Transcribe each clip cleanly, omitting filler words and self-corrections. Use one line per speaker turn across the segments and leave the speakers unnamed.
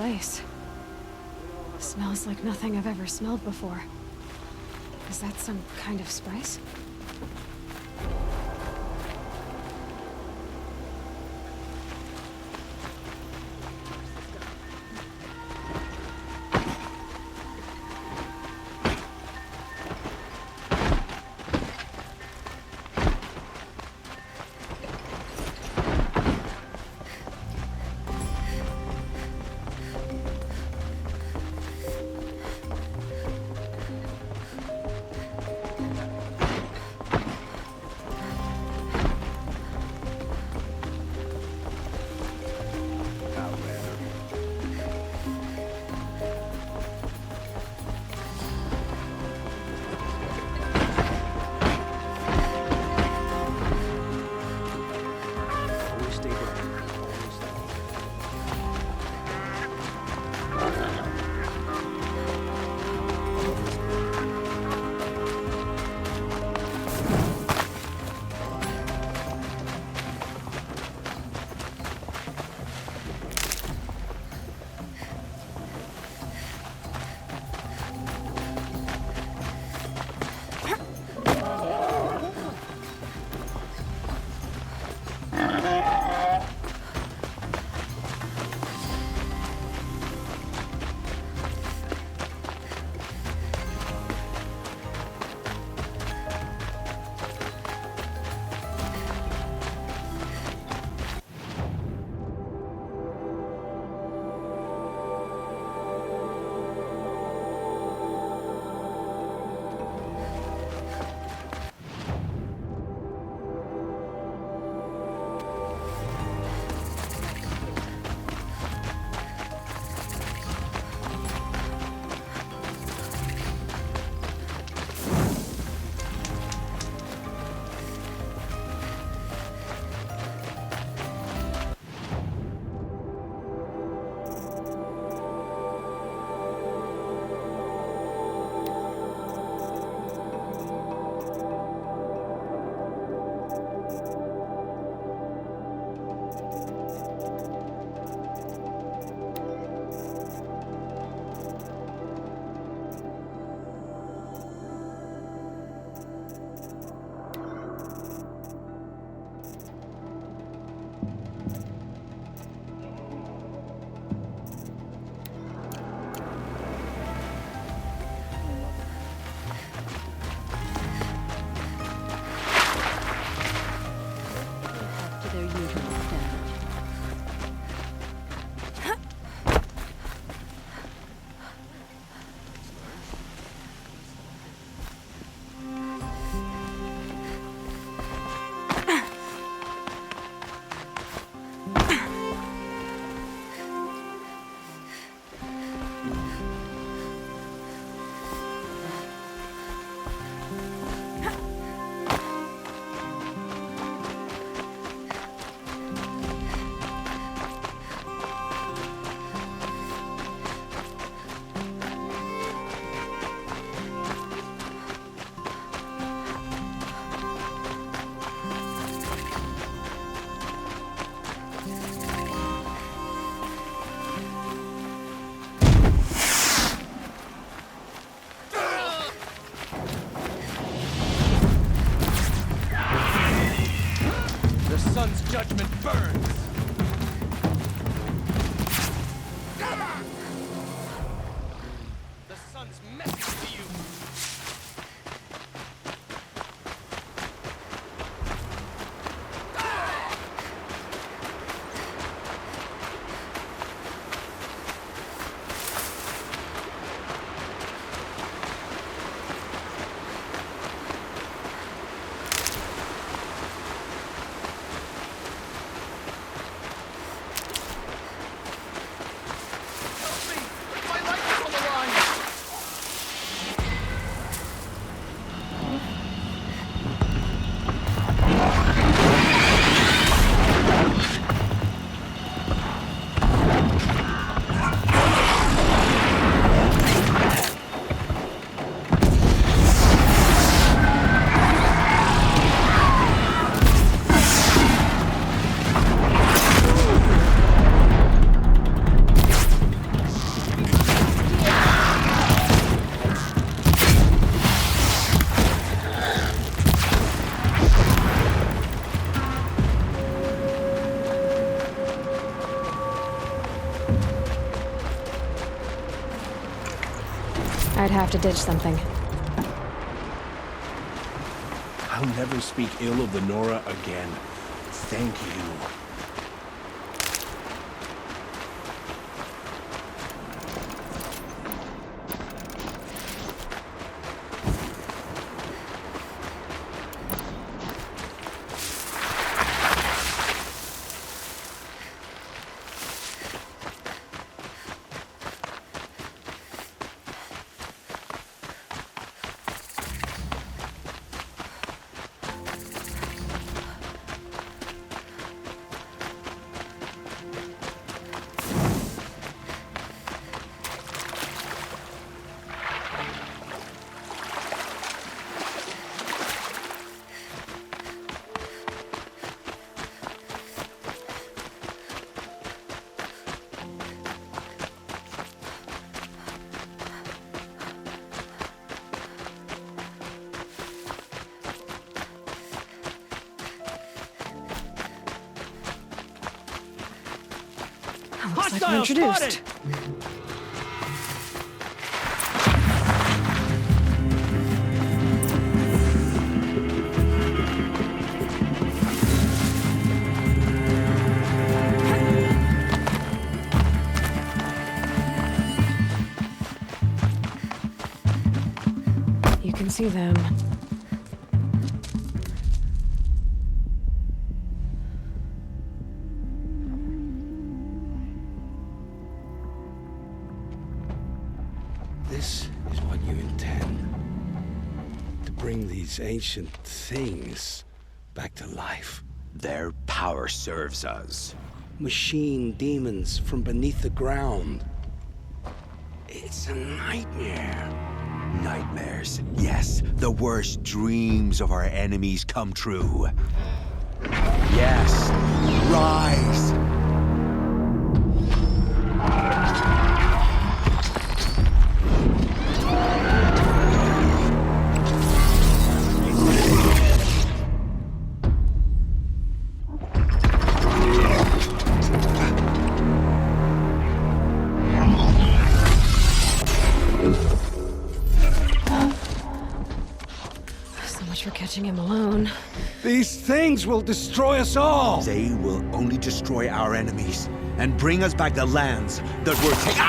place. Smells like nothing I've ever smelled before. Is that some kind of spice?
Judgment burns! The sun's message to you!
have to ditch something.
I'll never speak ill of the Nora again. Thank you.
Looks like we're introduced. You can see them.
This is what you intend. To bring these ancient things back to life.
Their power serves us.
Machine demons from beneath the ground. It's a nightmare.
Nightmares. Yes, the worst dreams of our enemies come true. Yes, rise!
So much for catching him alone.
These things will destroy us all!
They will only destroy our enemies and bring us back the lands that were taken.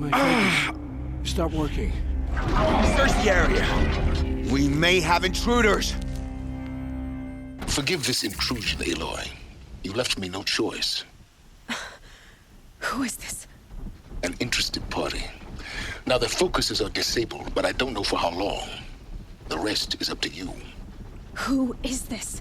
My fingers stop working.
Search the area. We may have intruders.
Forgive this intrusion, Aloy. You left me no choice.
Who is this?
An interested party. Now, their focuses are disabled, but I don't know for how long. The rest is up to you.
Who is this?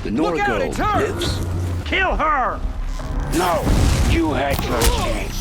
The Nora girl lives.
Kill her!
No, you had your chance.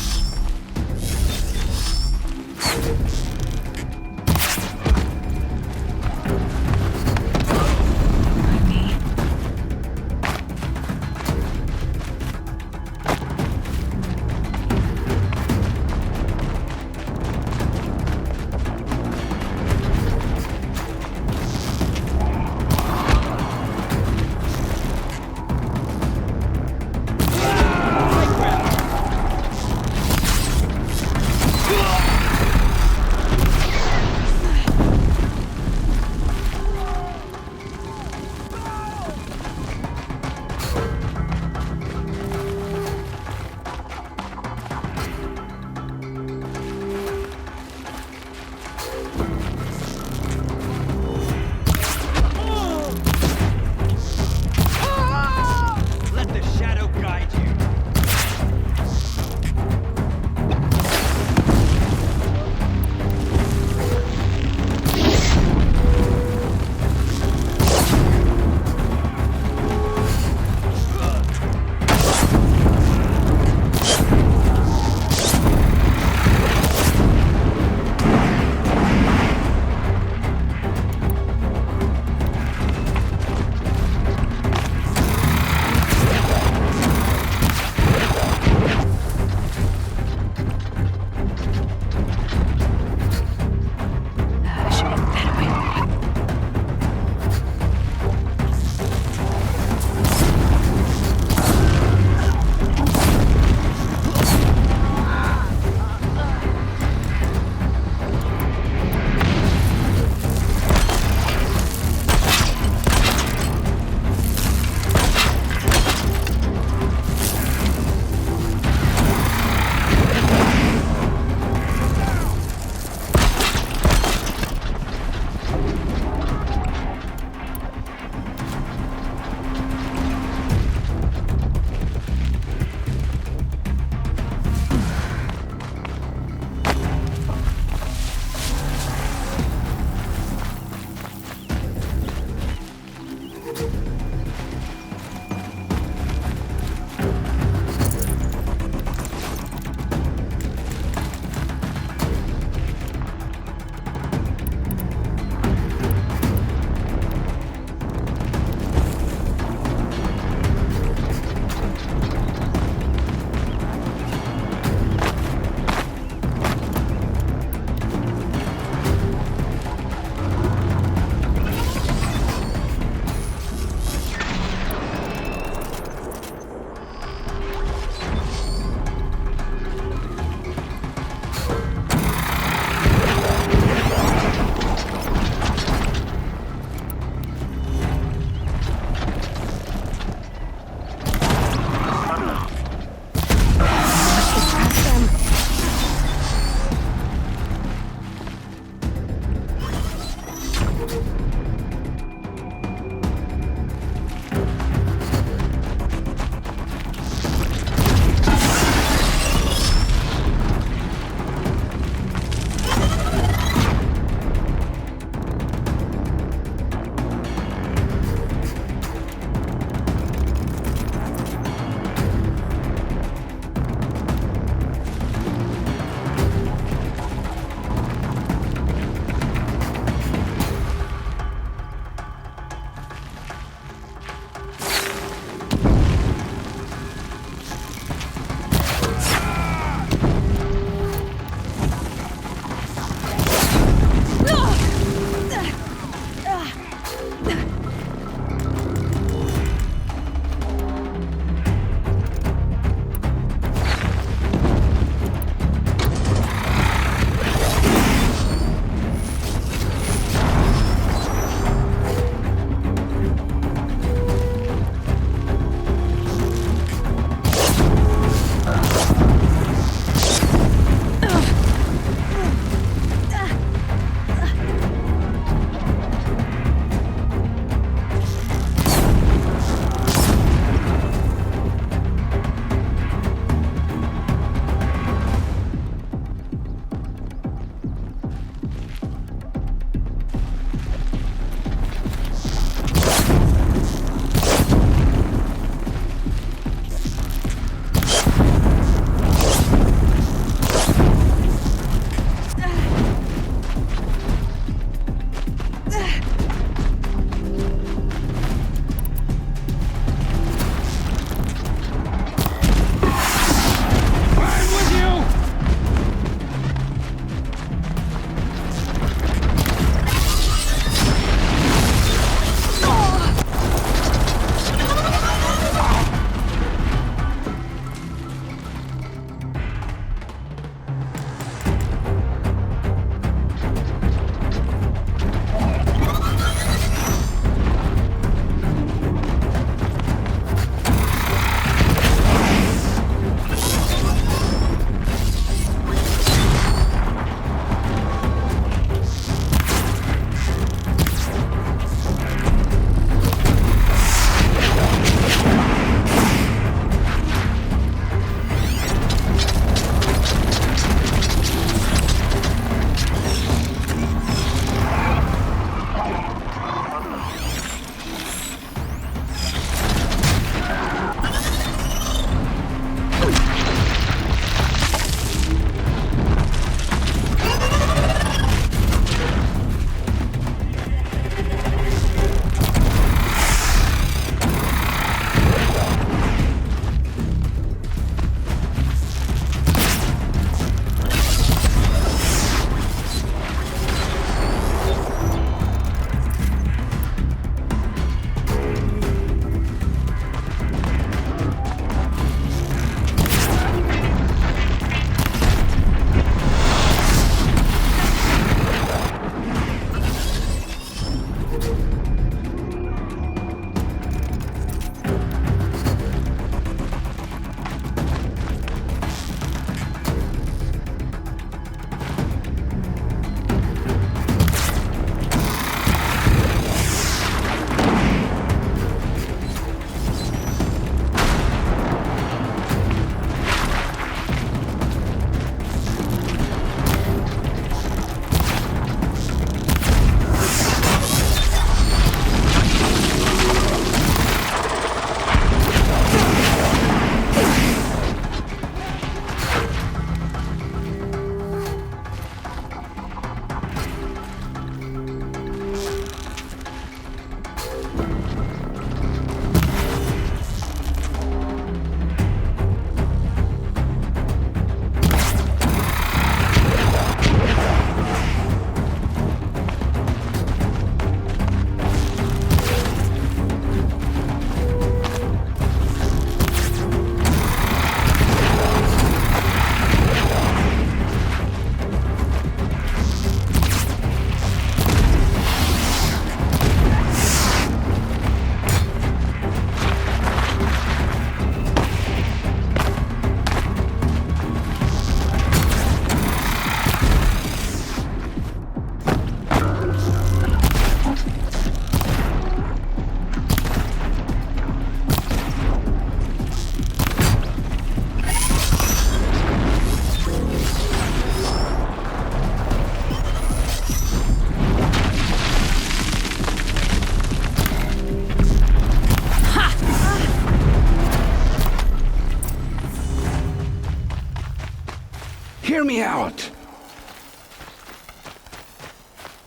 me out!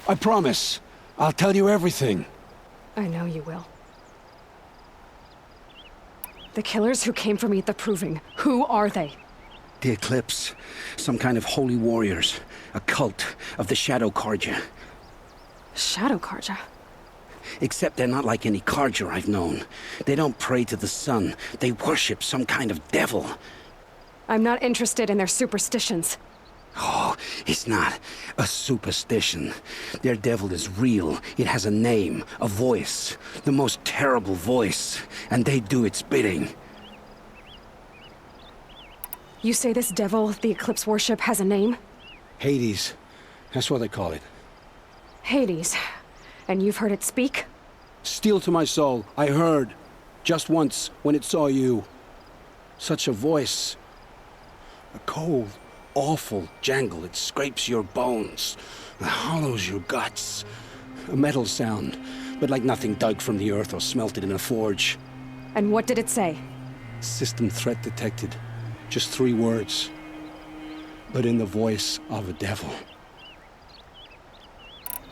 I promise. I'll tell you everything.
I know you will. The killers who came for me at the Proving, who are they?
The Eclipse. Some kind of holy warriors. A cult of the Shadow Carja.
Shadow Carja?
Except they're not like any Carja I've known. They don't pray to the sun. They worship some kind of devil.
I'm not interested in their superstitions.
Oh, it's not a superstition. Their devil is real. It has a name, a voice. The most terrible voice. And they do its bidding.
You say this devil the Eclipse worship has a name?
Hades. That's what they call it.
Hades. And you've heard it speak?
Steel to my soul. I heard. Just once, when it saw you. Such a voice. A cold, awful jangle. It scrapes your bones. It hollows your guts. A metal sound, but like nothing dug from the earth or smelted in a forge.
And what did it say?
System threat detected. Just 3 words. But in the voice of a devil.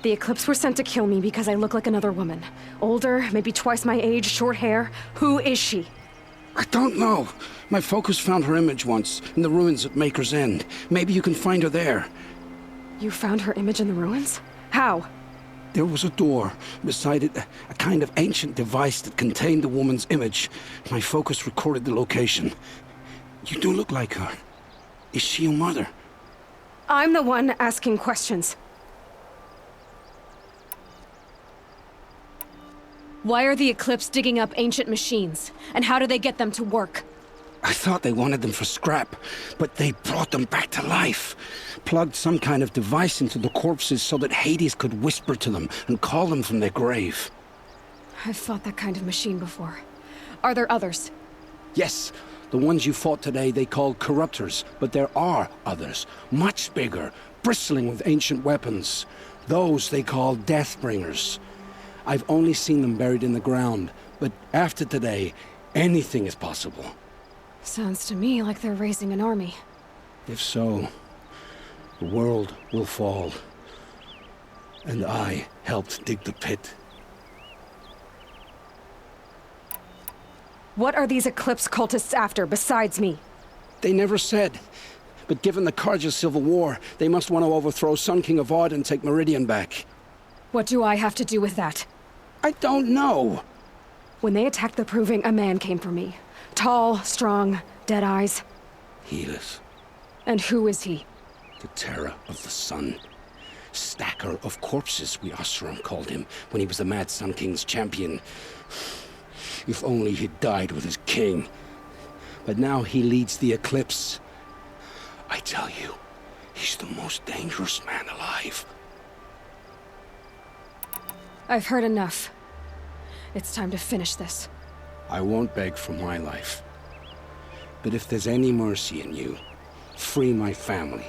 The Eclipse were sent to kill me because I look like another woman. Older, maybe twice my age, short hair. Who is she?
I don't know. My focus found her image once, in the ruins at Maker's End. Maybe you can find her there.
You found her image in the ruins? How?
There was a door. Beside it, a kind of ancient device that contained the woman's image. My focus recorded the location. You do look like her. Is she your mother?
I'm the one asking questions. Why are the Eclipse digging up ancient machines? And how do they get them to work?
I thought they wanted them for scrap, but they brought them back to life. Plugged some kind of device into the corpses so that Hades could whisper to them and call them from their grave.
I've fought that kind of machine before. Are there others?
Yes, the ones you fought today they called corruptors, but there are others, much bigger, bristling with ancient weapons. Those they call Deathbringers. I've only seen them buried in the ground, but after today, anything is possible.
Sounds to me like they're raising an army.
If so, the world will fall. And I helped dig the pit.
What are these Eclipse cultists after, besides me?
They never said. But given the Carja civil war, they must want to overthrow Sun King of Odd and take Meridian back.
What do I have to do with that?
I don't know.
When they attacked the Proving, a man came for me. Tall, strong, dead eyes.
Healers.
And who is he?
The terror of the sun. Stacker of corpses, we Oseram called him, when he was the Mad Sun King's champion. If only he'd died with his king. But now he leads the Eclipse. I tell you, he's the most dangerous man alive.
I've heard enough. It's time to finish this.
I won't beg for my life. But if there's any mercy in you, free my family.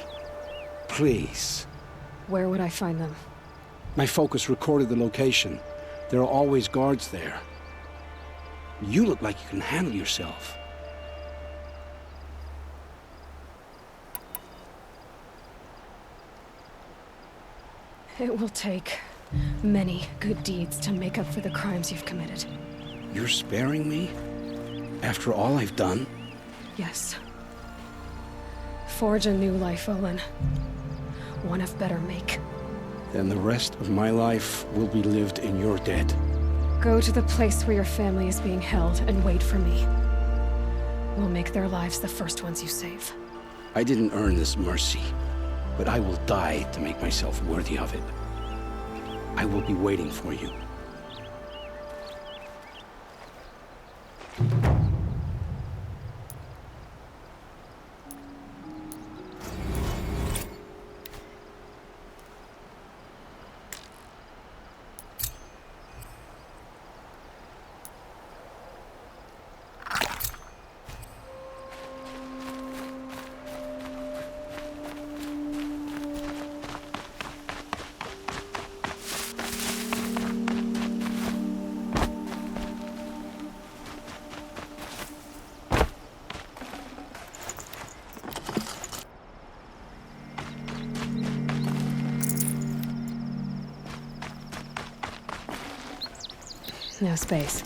Please.
Where would I find them?
My focus recorded the location. There are always guards there. You look like you can handle yourself.
It will take many good deeds to make up for the crimes you've committed.
You're sparing me? After all I've done?
Yes. Forge a new life, Olin. One of better make.
Then the rest of my life will be lived in your debt.
Go to the place where your family is being held and wait for me. We'll make their lives the first ones you save.
I didn't earn this mercy, but I will die to make myself worthy of it. I will be waiting for you.
No space.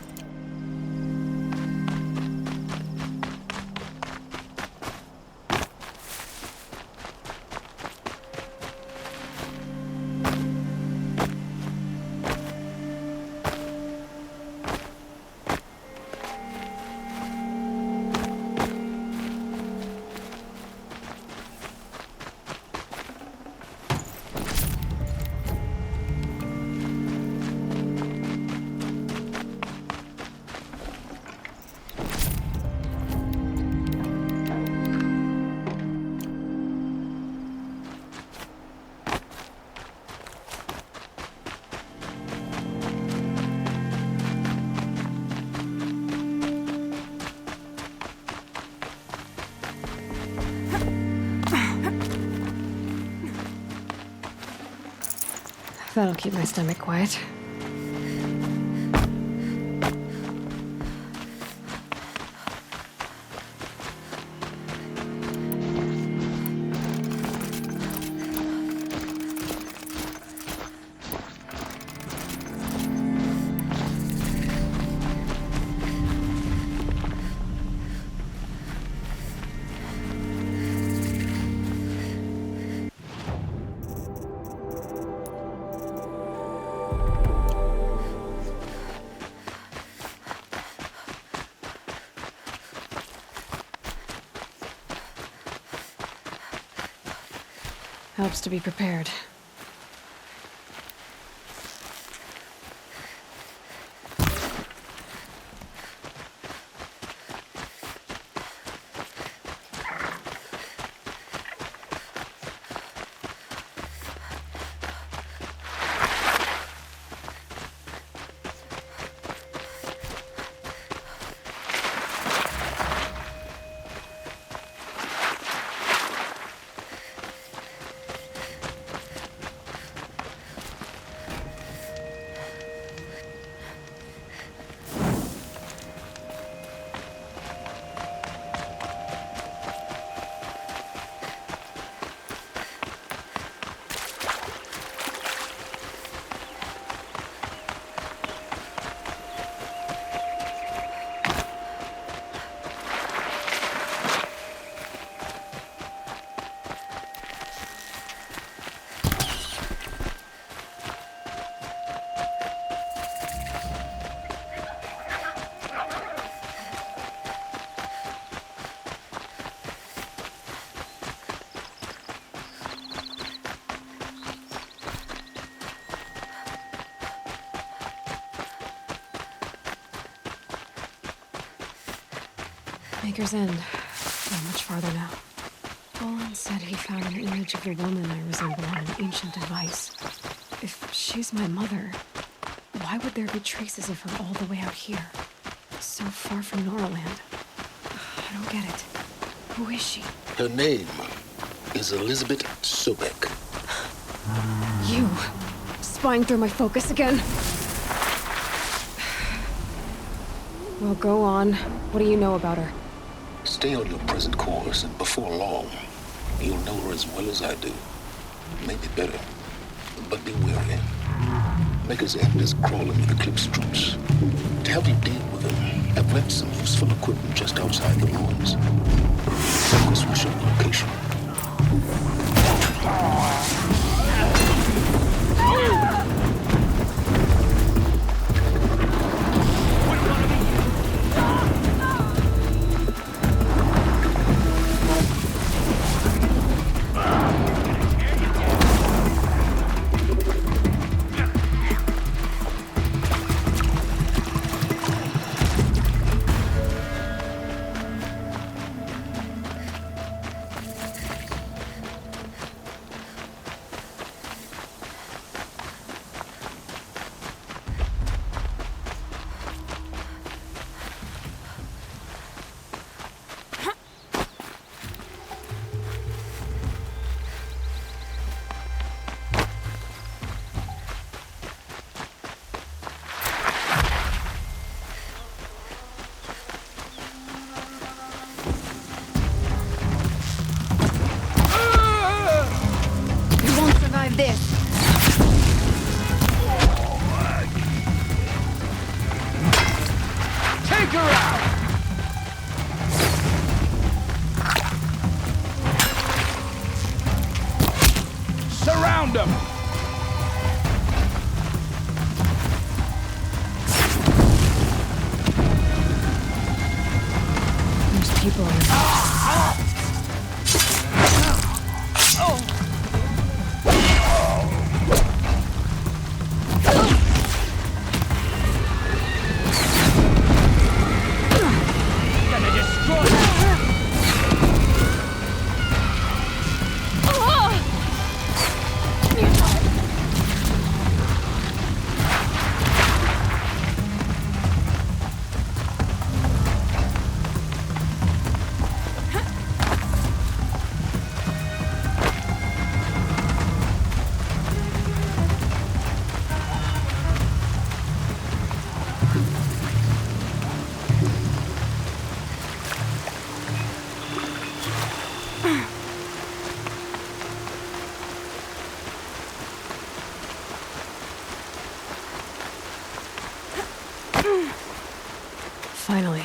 That'll keep my stomach quiet. Helps to be prepared. Maker's End. Not much farther now. Olin said he found an image of the woman I resemble on an ancient device. If she's my mother, why would there be traces of her all the way out here? So far from Noraland. I don't get it. Who is she?
Her name is Elizabeth Sobek.
You! Spying through my focus again? Well, go on. What do you know about her?
Stay on your present course, and before long, you'll know her as well as I do. Maybe better. But be wary. Maker's End is crawling with Eclipse troops. To help you deal with them, I've left some useful equipment just outside the ruins. Focus will show the location.
people in the
Gonna destroy
Finally.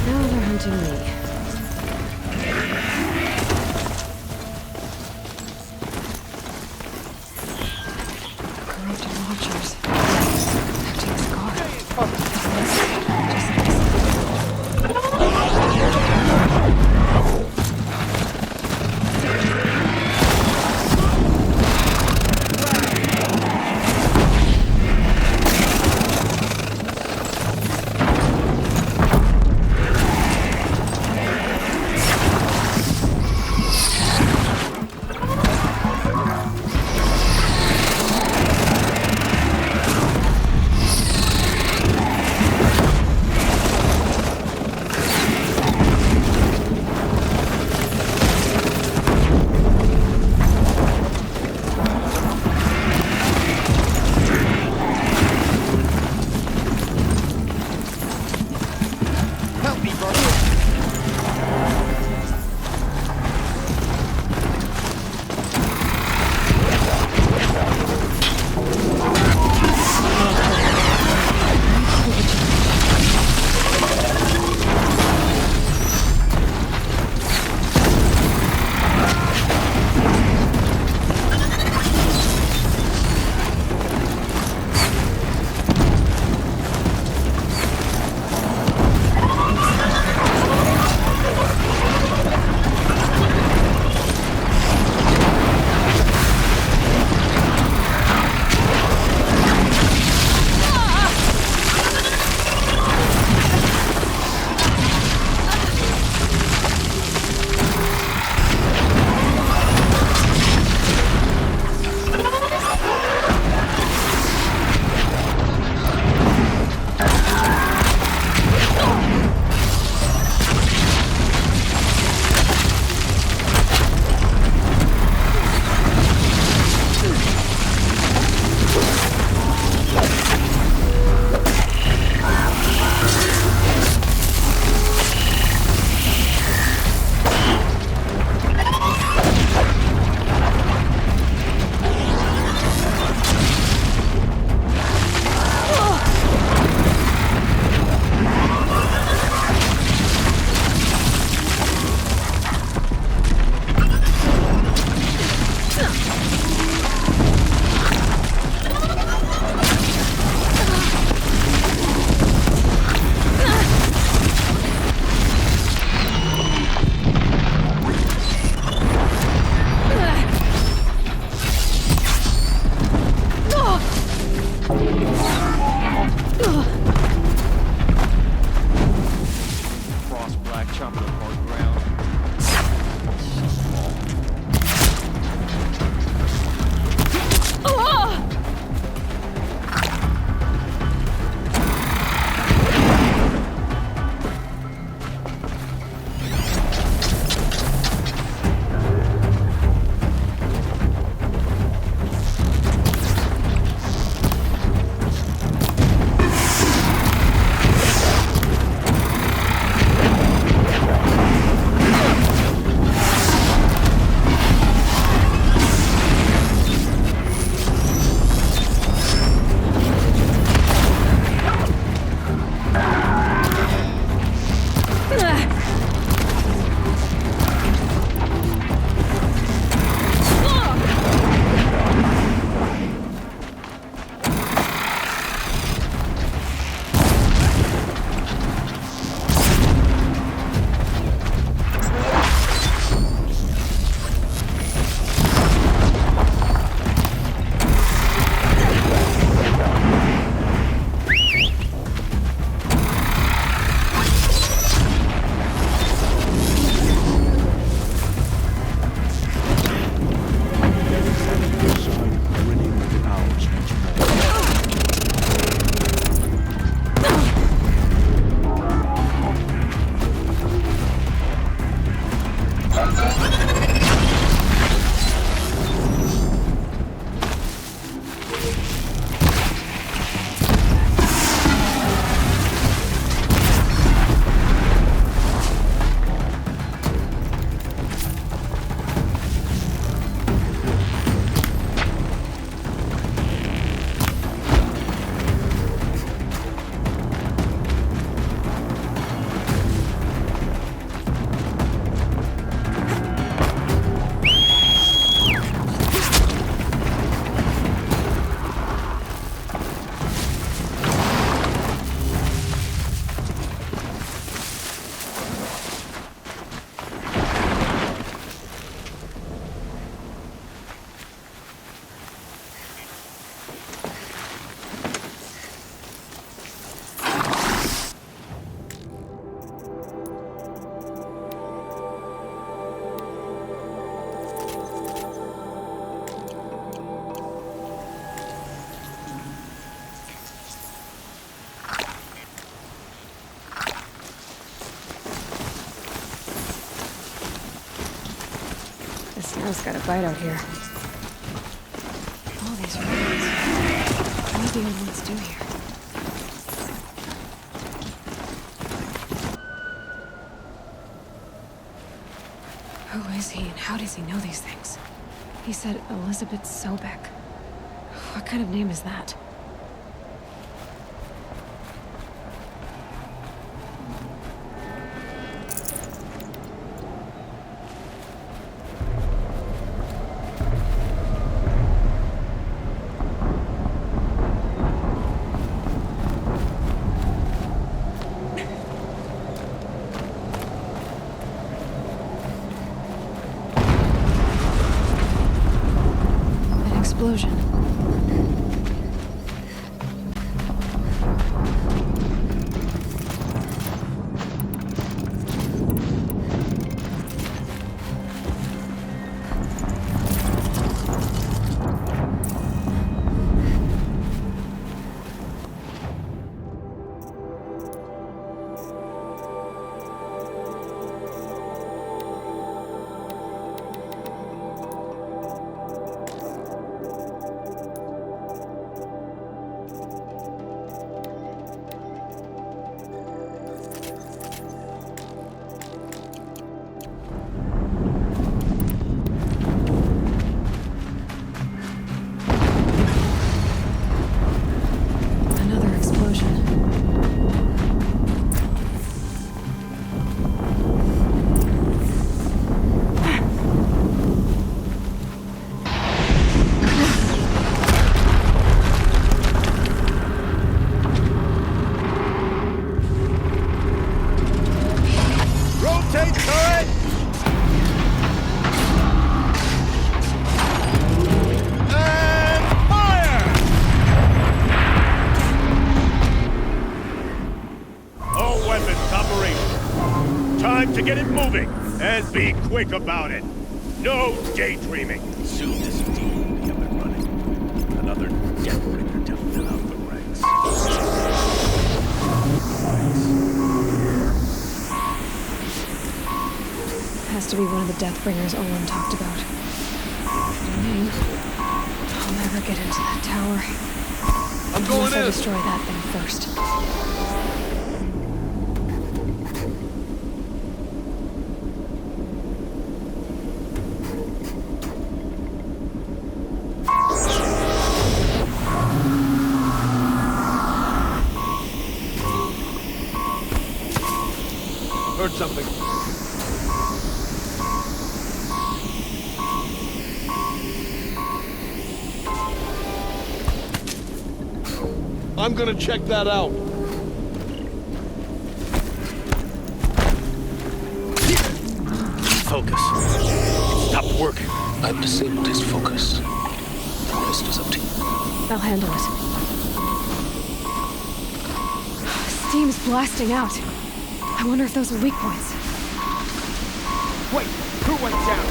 Now they're hunting me. Corrupted watchers. Acting as guard.
Help me, brother. Frost black chomping up hard ground.
The snow's got a bite out here. All these ruins. What do the old ones do here? Who is he and how does he know these things? He said Elizabeth Sobek. What kind of name is that? Explosion. Another explosion.
Rotate turret! And fire! All weapons operational. Time to get it moving, and be quick about it. No daydreaming.
Soon this deal will be up and running. Another deathbringer to fill out the ranks.
Has to be one of the Deathbringers Olin talked about. Name. I'll never get into that tower.
I'm going
Unless I
in.
destroy that thing first.
Heard something.
I'm gonna check that out. Focus. Stop working.
I've disabled his focus. The rest is up to you.
I'll handle it. Steam's blasting out. I wonder if those are weak points.
Wait, who went down?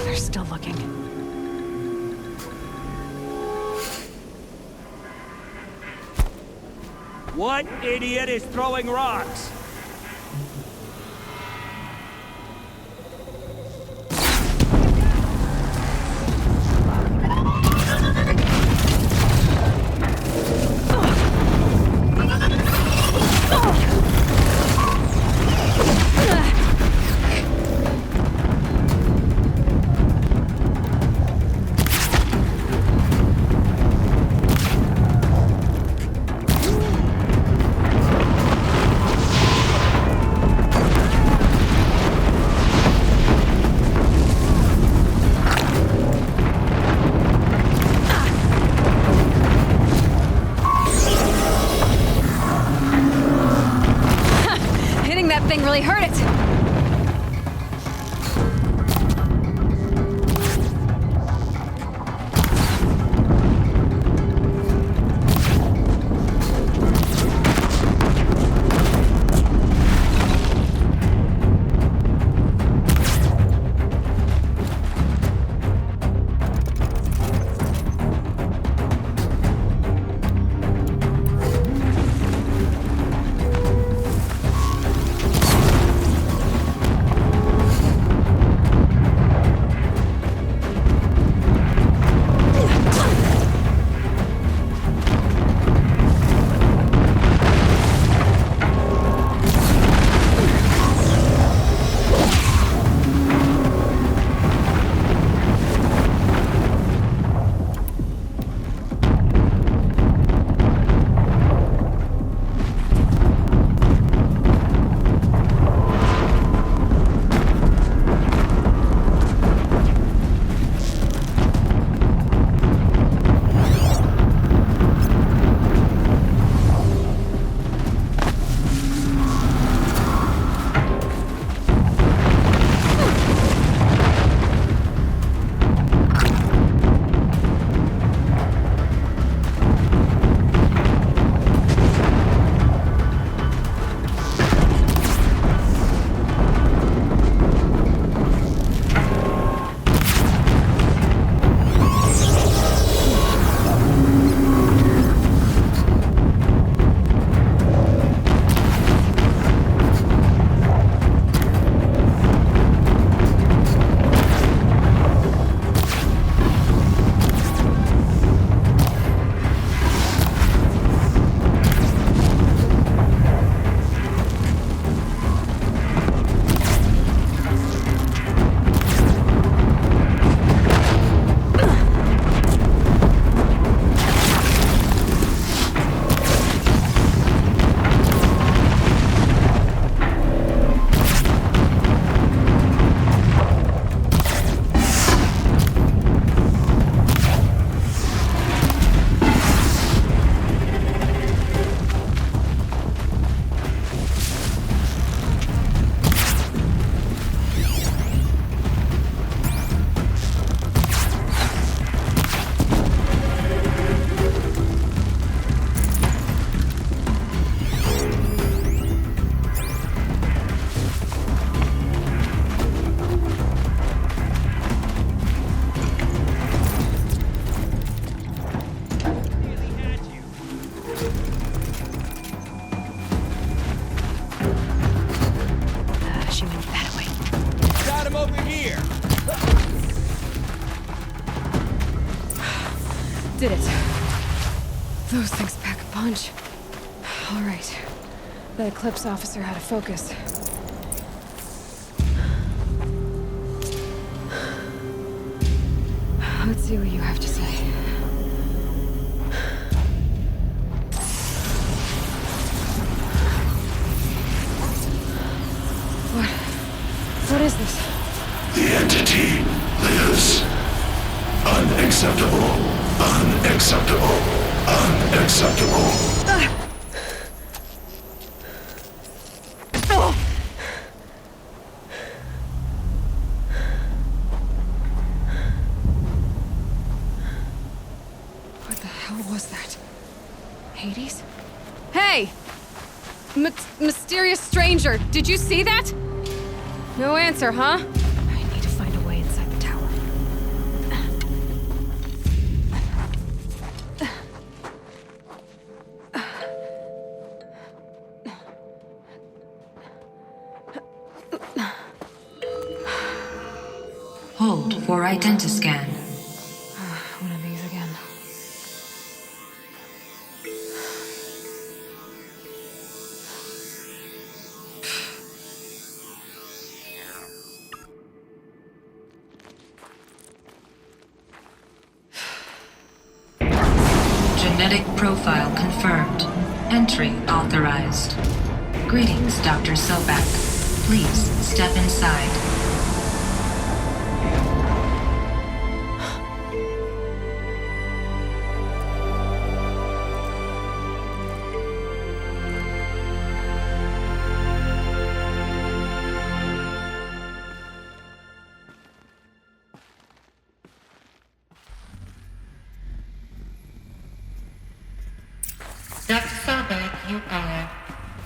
They're still looking.
What idiot is throwing rocks?
didn't really hurt it. Did it. Those things pack a punch. All right. The Eclipse officer had a focus. Let's see what you have to say. What is this?
The entity lives. Unacceptable. Unacceptable. Unacceptable.
What the hell was that? Hades? Hey! Mysterious stranger, did you see that? No answer, huh? I need to find a way inside the tower.
Hold for identiscan.
One of these again.
Genetic profile confirmed. Entry authorized. Greetings, Dr. Sobak. Please step inside.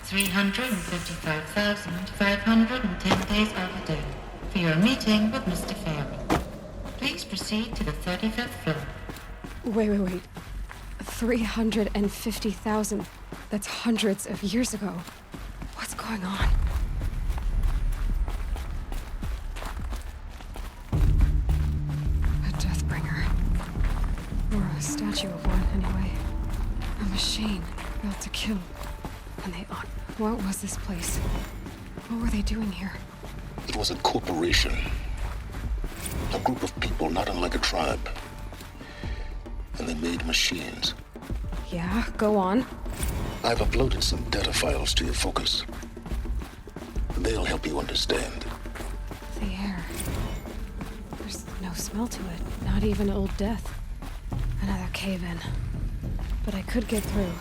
355,510 days overdue for your meeting with Mr. Fairy. Please proceed to the 35th floor.
Wait. 350,000. That's hundreds of years ago. What's going on? A Deathbringer. Or a statue of one, anyway. A machine built to kill. And they ought. What was this place? What were they doing here?
It was a corporation. A group of people not unlike a tribe. And they made machines.
Yeah, go on.
I've uploaded some data files to your focus. They'll help you understand.
The air. There's no smell to it. Not even Old Death. Another cave-in. But I could get through.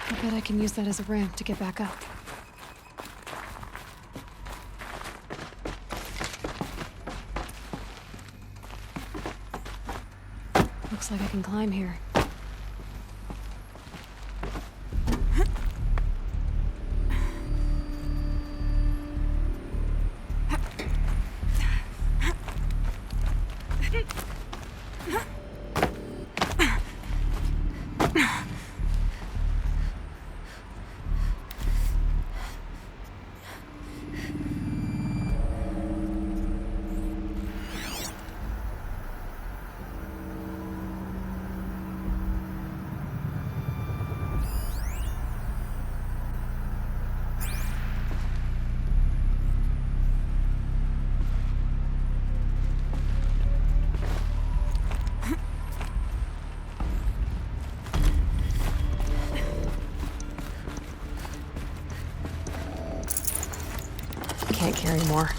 I bet I can use that as a ramp to get back up. Looks like I can climb here. Can't carry more.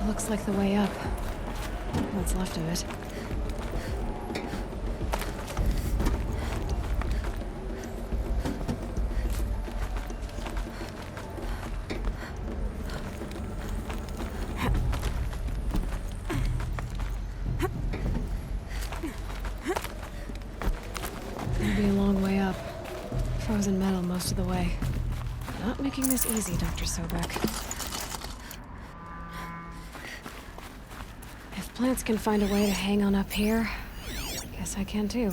Looks like the way up. What's left of it. It'll be a long way up. Frozen metal most of the way. Not making this easy, Dr. Sobek. If plants can find a way to hang on up here, guess I can too.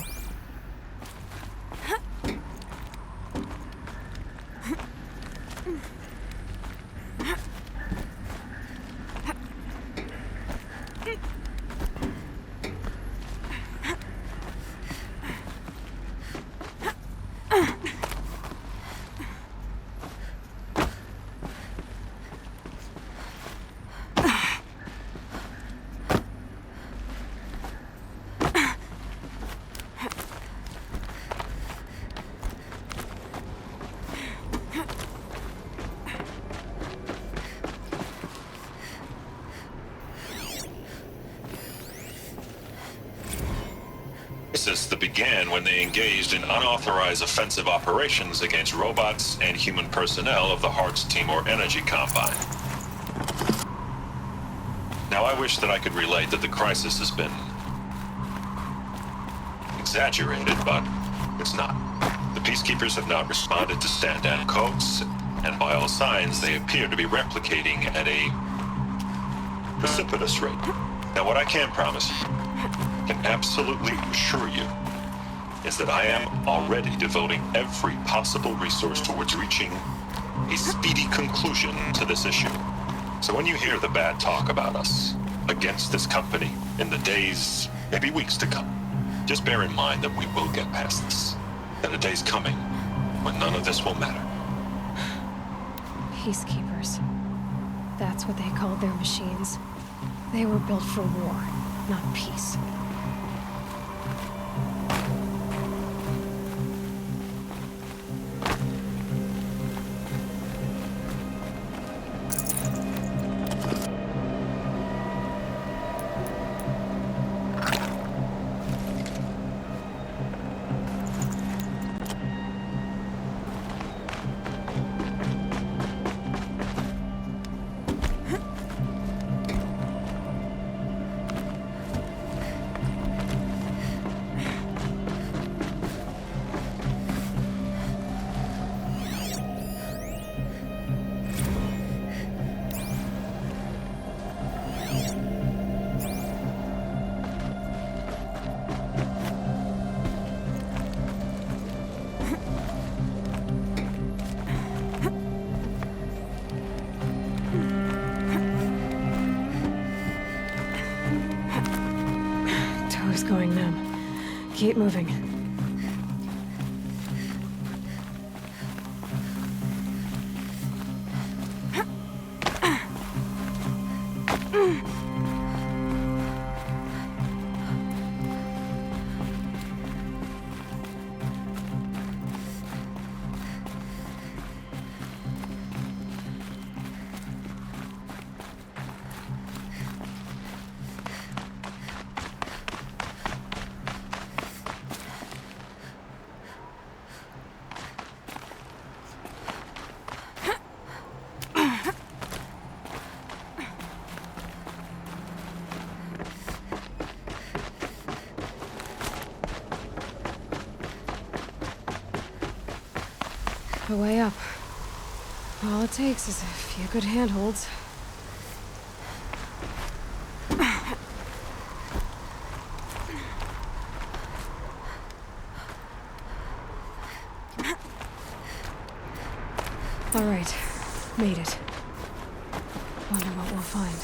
events that began when they engaged in unauthorized offensive operations against robots and human personnel of the Hearts Timor Energy Combine. Now, I wish that I could relate that the crisis has been exaggerated, but it's not. The Peacekeepers have not responded to stand-down codes, and by all signs, they appear to be replicating at a precipitous rate. Now, what I can promise you, can absolutely assure you, is that I am already devoting every possible resource towards reaching a speedy conclusion to this issue. So when you hear the bad talk about us against this company in the days, maybe weeks to come, just bear in mind that we will get past this. That a day's coming when none of this will matter.
Peacekeepers. That's what they called their machines. They were built for war, not peace. Going numb. Keep moving. A way up. All it takes is a few good handholds. All right, made it. Wonder what we'll find.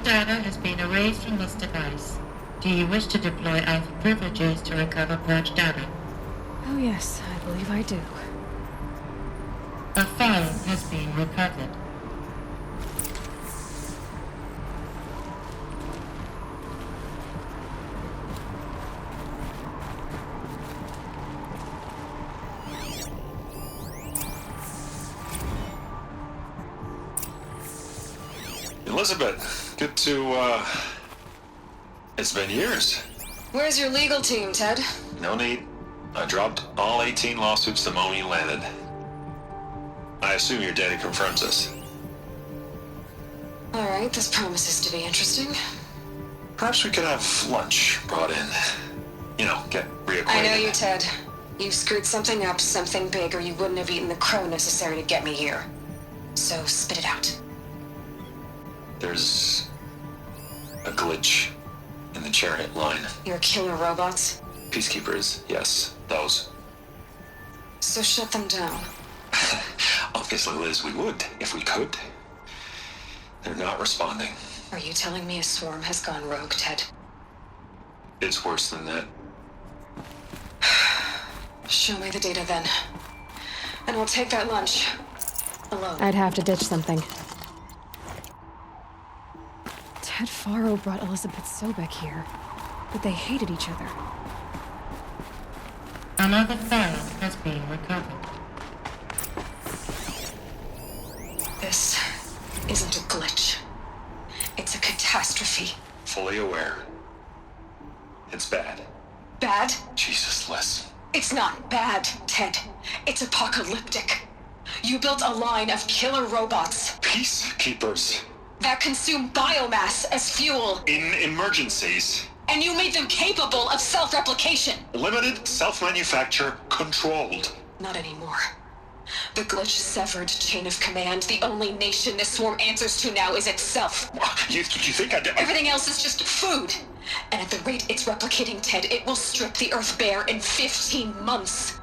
Data has been erased from this device. Do you wish to deploy Alpha privileges to recover purged data?
Oh yes, I believe I do.
A file has been recovered.
Elizabeth, good to, it's been years.
Where's your legal team, Ted?
No need. I dropped all 18 lawsuits the moment you landed. I assume your data confirms this.
All right, this promises to be interesting.
Perhaps we could have lunch brought in. You know, get reacquainted.
I know you, Ted. You screwed something up, something big, or you wouldn't have eaten the crow necessary to get me here. So spit it out.
There's a glitch in the chariot line.
Your killer robots?
Peacekeepers, yes, those.
So shut them down.
Obviously, Liz, we would, if we could. They're not responding.
Are you telling me a swarm has gone rogue, Ted?
It's worse than that.
Show me the data then. And we'll take that lunch. Alone. I'd have to ditch something. Ted Faro brought Elizabeth Sobek here. but they hated each other.
Another file has been recovered.
This isn't a glitch. It's a catastrophe.
Fully aware. It's bad.
Bad?
Jesus, Les.
It's not bad, Ted. It's apocalyptic. You built a line of killer robots
Peacekeepers.
that consume biomass as fuel,
In emergencies.
and you made them capable of self-replication.
Limited, self-manufacture, controlled.
Not anymore. The glitch severed chain of command. The only nation this swarm answers to now is itself.
You think I did?
Everything else is just food. And at the rate it's replicating, Ted, it will strip the Earth bare in 15 months.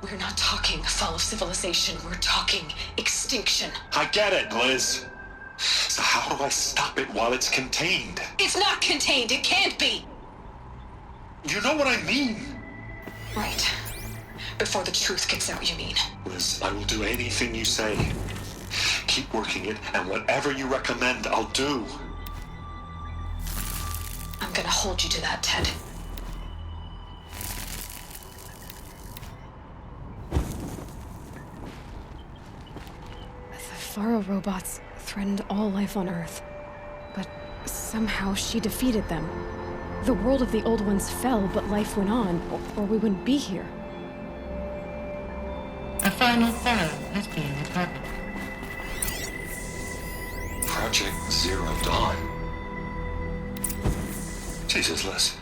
We're not talking fall of civilization. We're talking extinction.
I get it, Liz. So how do I stop it while it's contained?
It's not contained. It can't be.
You know what I mean.
Right. Before the truth gets out, you mean?
Liz, I will do anything you say. Keep working it, and whatever you recommend, I'll do.
I'm gonna hold you to that, Ted. The Faro robots threatened all life on Earth. But somehow she defeated them. The world of the old ones fell, but life went on, or we wouldn't be here.
A final file has been recovered.
Project Zero Dawn. Jesus, Liz.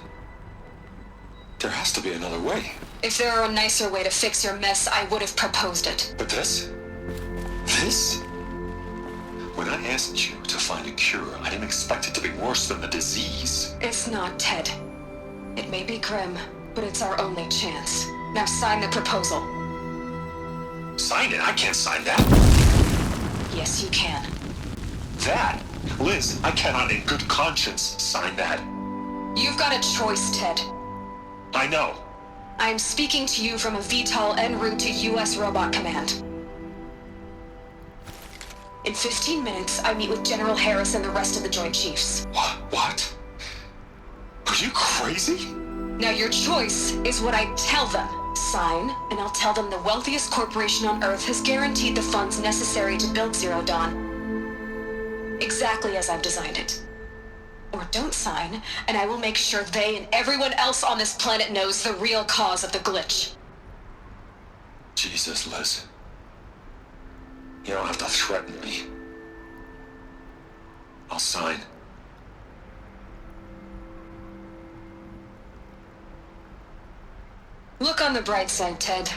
There has to be another way.
If there were a nicer way to fix your mess, I would have proposed it.
But this? This? When I asked you to find a cure, I didn't expect it to be worse than the disease.
It's not, Ted. It may be grim, but it's our only chance. Now sign the proposal.
Sign it? I can't sign that.
Yes, you can.
That? Liz, I cannot in good conscience sign that.
You've got a choice, Ted.
I know.
I'm speaking to you from a VTOL en route to U.S. Robot Command. In 15 minutes, I meet with General Harris and the rest of the Joint Chiefs.
What? Are you crazy?
Now your choice is what I tell them. Sign, and I'll tell them the wealthiest corporation on Earth has guaranteed the funds necessary to build Zero Dawn. Exactly as I've designed it. Or don't sign, and I will make sure they and everyone else on this planet knows the real cause of the glitch.
Jesus, Liz. You don't have to threaten me. I'll sign.
Look on the bright side, Ted.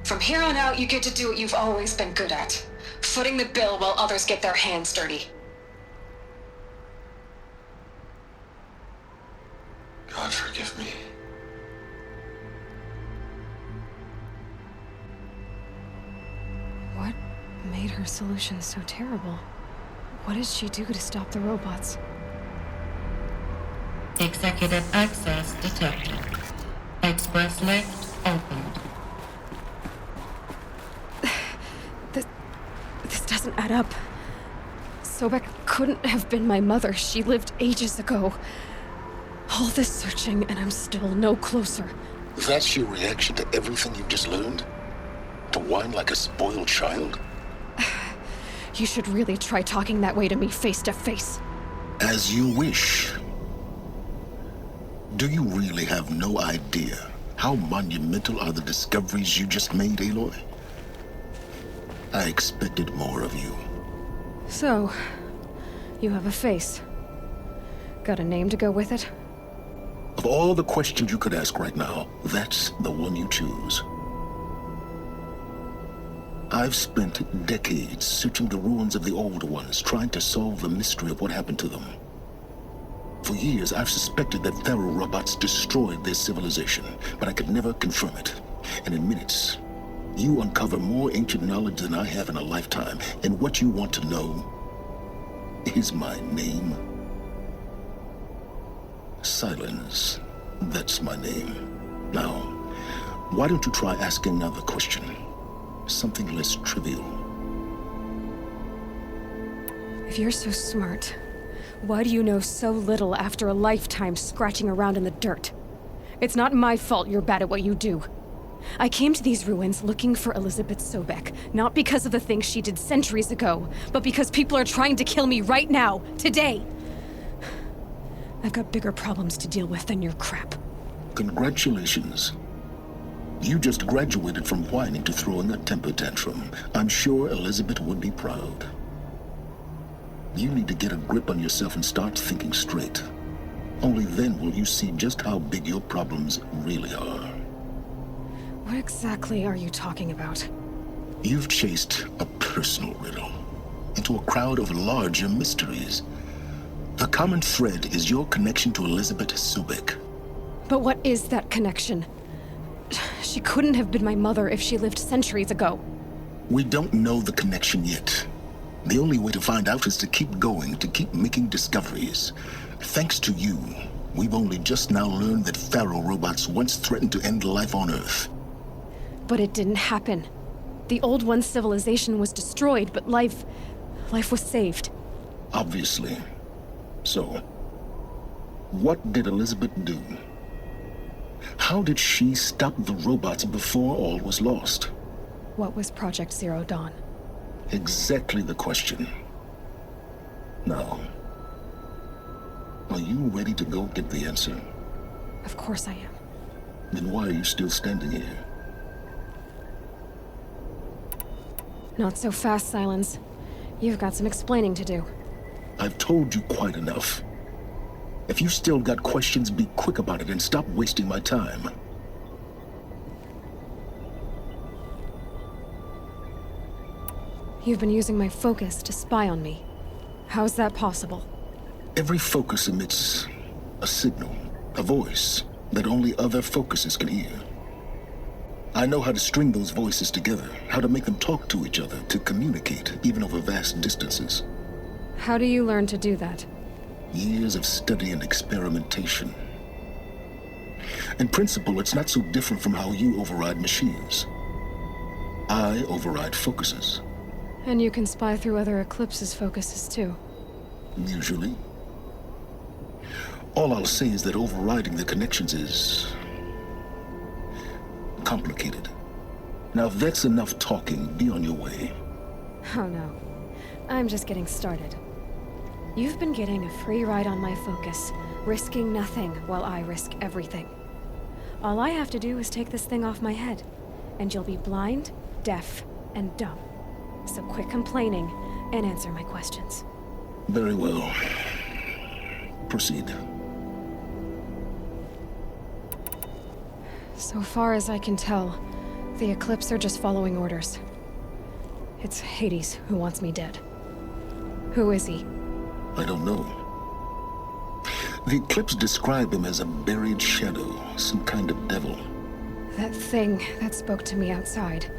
From here on out, you get to do what you've always been good at. Footing the bill while others get their hands dirty.
God forgive me.
What made her solution so terrible? What did she do to stop the robots?
Executive access detected. Express lift opened.
This doesn't add up. Sobek couldn't have been my mother. She lived ages ago. All this searching, and I'm still no closer.
That's your reaction to everything you've just learned? To whine like a spoiled child?
You should really try talking that way to me face to face.
As you wish. Do you really have no idea how monumental are the discoveries you just made, Aloy? I expected more of you.
So, you have a face. Got a name to go with it?
Of all the questions you could ask right now, that's the one you choose. I've spent decades searching the ruins of the old ones, trying to solve the mystery of what happened to them. For years, I've suspected that Faro robots destroyed their civilization, but I could never confirm it. And in minutes, you uncover more ancient knowledge than I have in a lifetime, and what you want to know is my name. Silence. That's my name. Now, why don't you try asking another question? Something less trivial.
If you're so smart, Why do you know so little after a lifetime scratching around in the dirt? It's not my fault you're bad at what you do. I came to these ruins looking for Elizabeth Sobek, not because of the things she did centuries ago, but because people are trying to kill me right now, today. I've got bigger problems to deal with than your crap.
Congratulations. You just graduated from whining to throwing a temper tantrum. I'm sure Elizabeth would be proud. You need to get a grip on yourself and start thinking straight. Only then will you see just how big your problems really are.
What exactly are you talking about?
You've chased a personal riddle into a crowd of larger mysteries. The common thread is your connection to Elizabeth Sobek.
But what is that connection? She couldn't have been my mother if she lived centuries ago.
We don't know the connection yet. The only way to find out is to keep going, to keep making discoveries. Thanks to you, we've only just now learned that Pharaoh robots once threatened to end life on Earth.
But it didn't happen. The Old One's civilization was destroyed, but life was saved.
Obviously. So, what did Elizabeth do? How did she stop the robots before all was lost?
What was Project Zero Dawn?
Exactly the question. Now, are you ready to go get the answer?
Of course I am.
Then why are you still standing here?
Not so fast, Silence. You've got some explaining to do.
I've told you quite enough. If you still got questions, be quick about it and stop wasting my time.
You've been using my focus to spy on me. How's that possible?
Every focus emits a signal, a voice, that only other focuses can hear. I know how to string those voices together, how to make them talk to each other, to communicate, even over vast distances.
How do you learn to do that?
Years of study and experimentation. In principle, it's not so different from how you override machines. I override focuses.
And you can spy through other Eclipse's focuses too.
Usually. All I'll say is that overriding the connections is complicated. Now, if that's enough talking, be on your way.
Oh no. I'm just getting started. You've been getting a free ride on my focus, risking nothing while I risk everything. All I have to do is take this thing off my head, and you'll be blind, deaf, and dumb. So quit complaining and answer my questions.
Very well. Proceed.
So far as I can tell, the Eclipse are just following orders. It's Hades who wants me dead. Who is he?
I don't know. The Eclipse describe him as a buried shadow, some kind of devil.
That thing that spoke to me outside,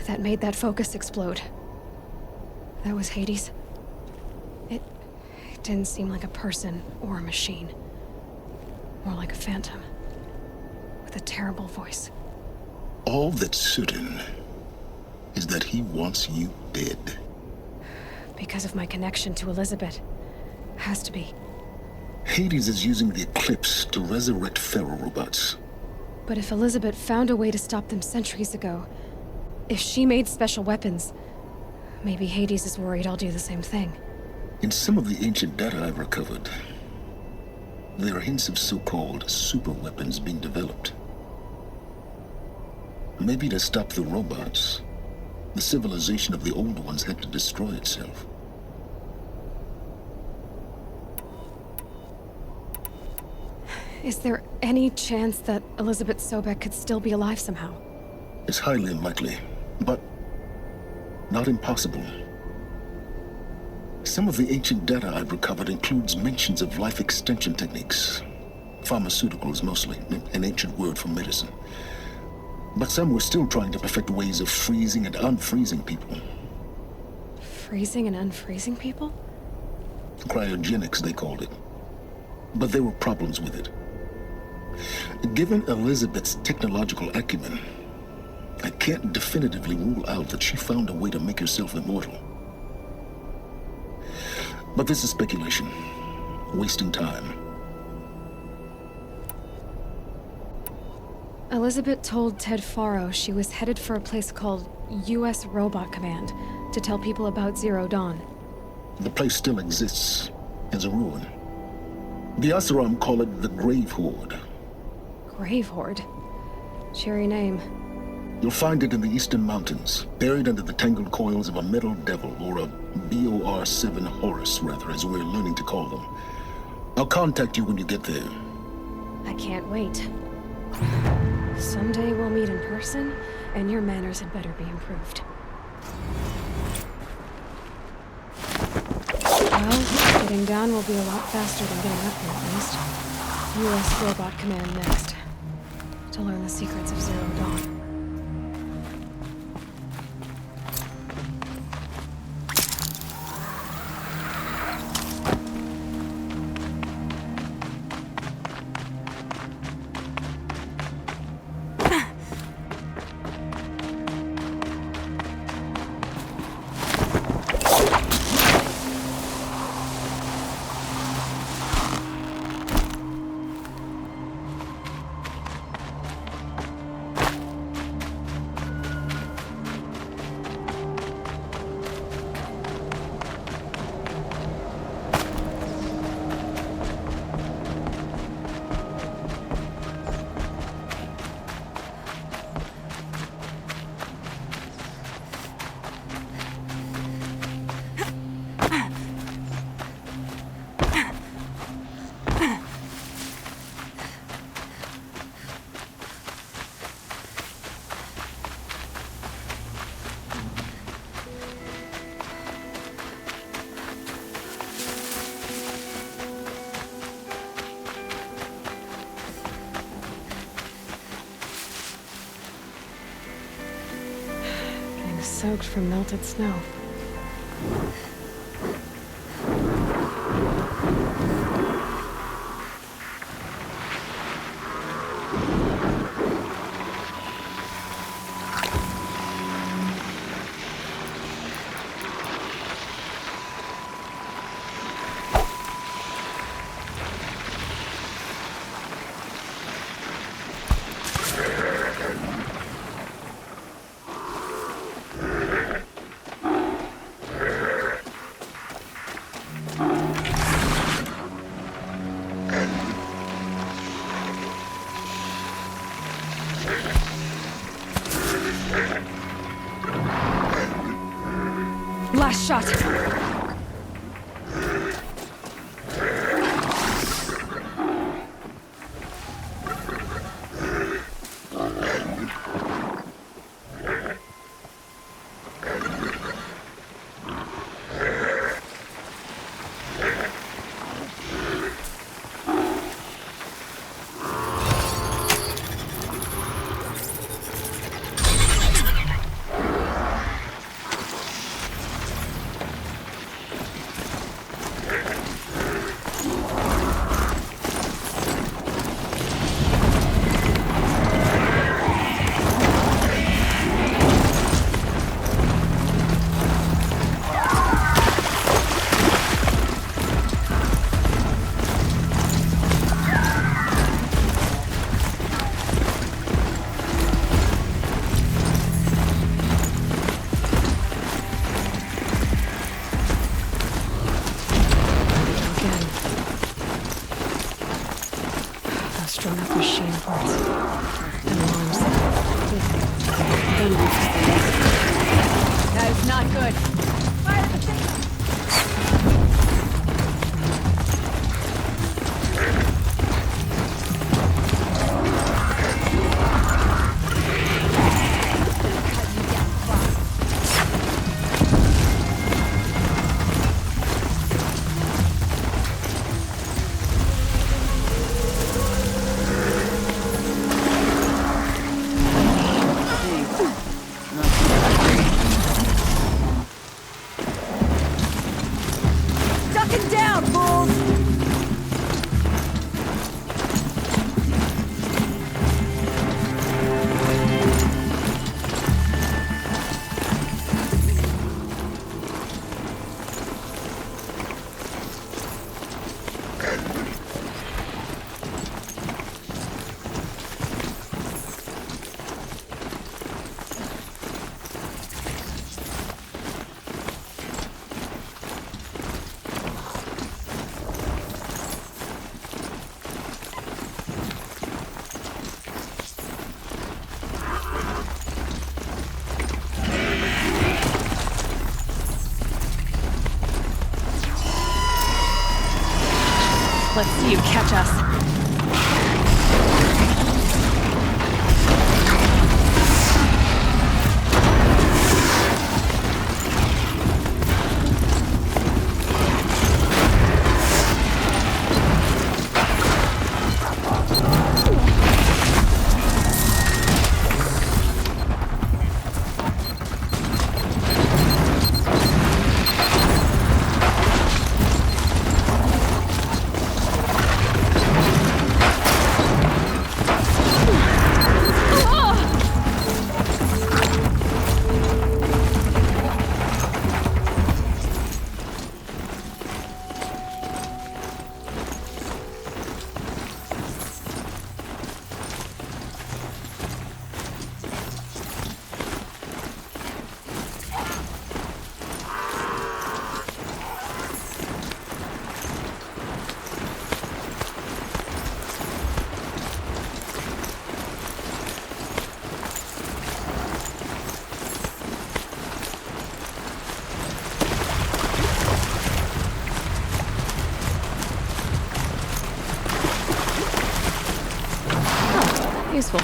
that made that focus explode. That was Hades. It didn't seem like a person or a machine. More like a phantom. With a terrible voice.
All that's certain is that he wants you dead.
Because of my connection to Elizabeth. Has to be.
Hades is using the Eclipse to resurrect Pharaoh robots.
But if Elizabeth found a way to stop them centuries ago, if she made special weapons, maybe Hades is worried I'll do the same thing.
In some of the ancient data I've recovered, there are hints of so-called super weapons being developed. Maybe to stop the robots, the civilization of the old ones had to destroy itself.
Is there any chance that Elizabeth Sobek could still be alive somehow?
It's highly unlikely, but not impossible. Some of the ancient data I've recovered includes mentions of life extension techniques. Pharmaceuticals mostly, an ancient word for medicine. But some were still trying to perfect ways of freezing and unfreezing people.
Freezing and unfreezing people?
Cryogenics, they called it. But there were problems with it. Given Elizabeth's technological acumen, I can't definitively rule out that she found a way to make herself immortal. But this is speculation. wasting time.
Elizabeth told Ted Faro she was headed for a place called U.S. Robot Command to tell people about Zero Dawn.
The place still exists as a ruin. The Asaram call it the Grave Horde.
Grave Horde? Cheery name.
You'll find it in the Eastern Mountains, buried under the tangled coils of a metal devil, or a BOR-7 Horus, rather, as we're learning to call them. I'll contact you when you get there.
I can't wait. Someday we'll meet in person, and your manners had better be improved. Well, getting down will be a lot faster than getting up here, at least. U.S. Robot Command next. To learn the secrets of Zero Dawn. Soaked from melted snow. Last shot. Strung up machine parts. And alarms. That is not good. Fire the thing! Let's see you catch us. Useful.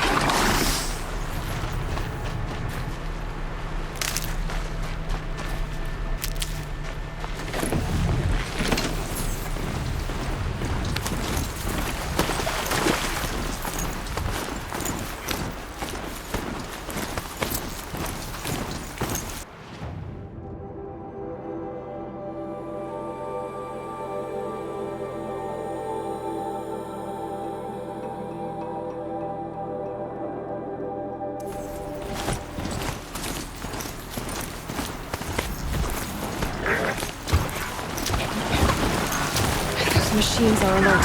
Machines are alert.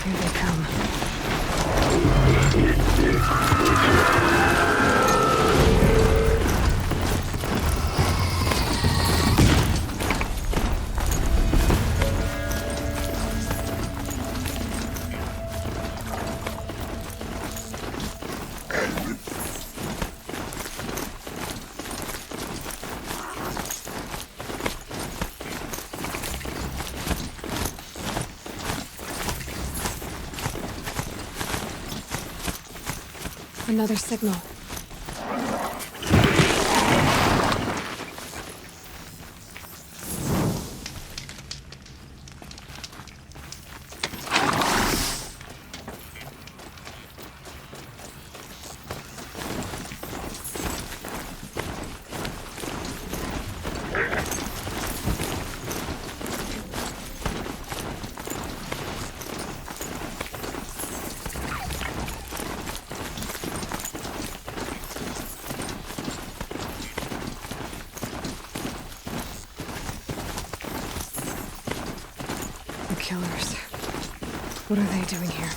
Here they come. Another signal. Killers. What are they doing here?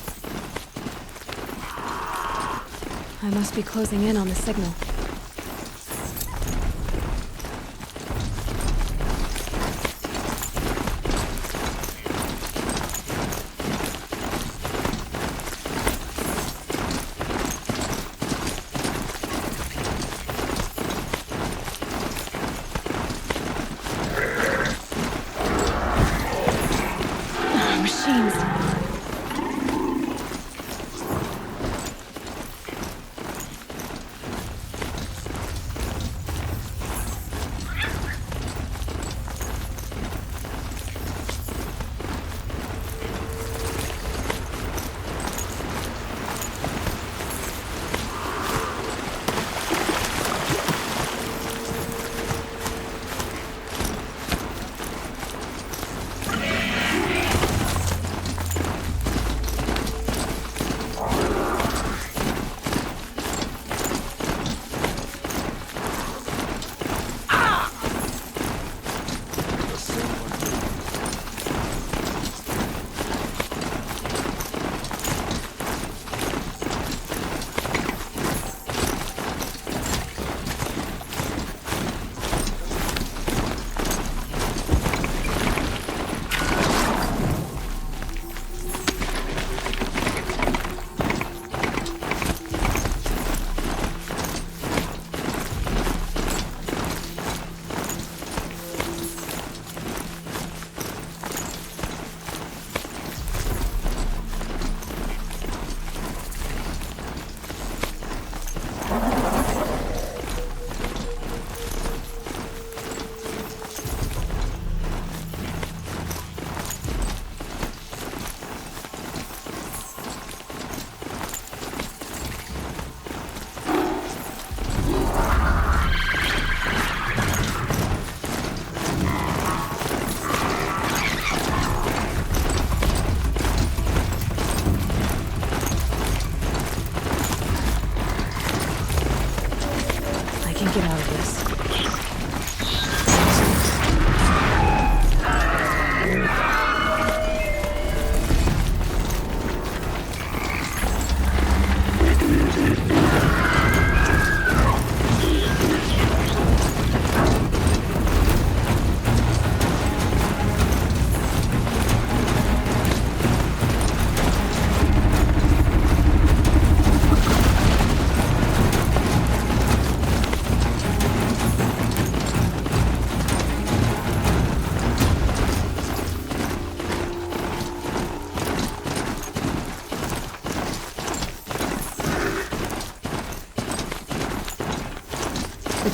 I must be closing in on the signal.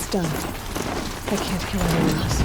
It's done. I can't kill anyone else.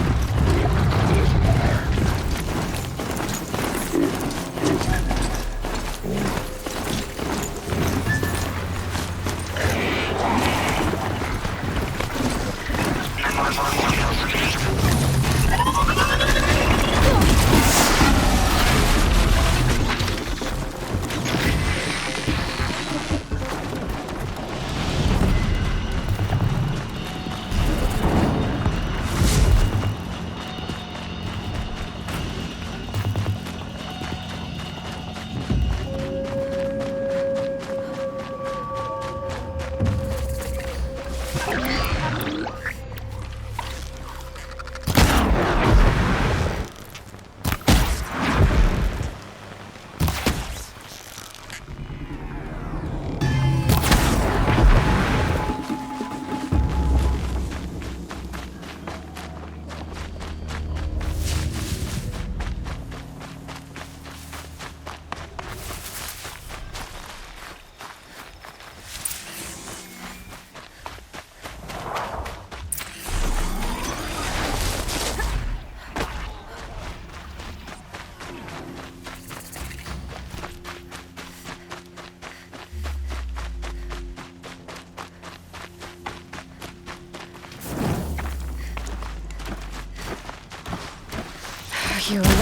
Here we go.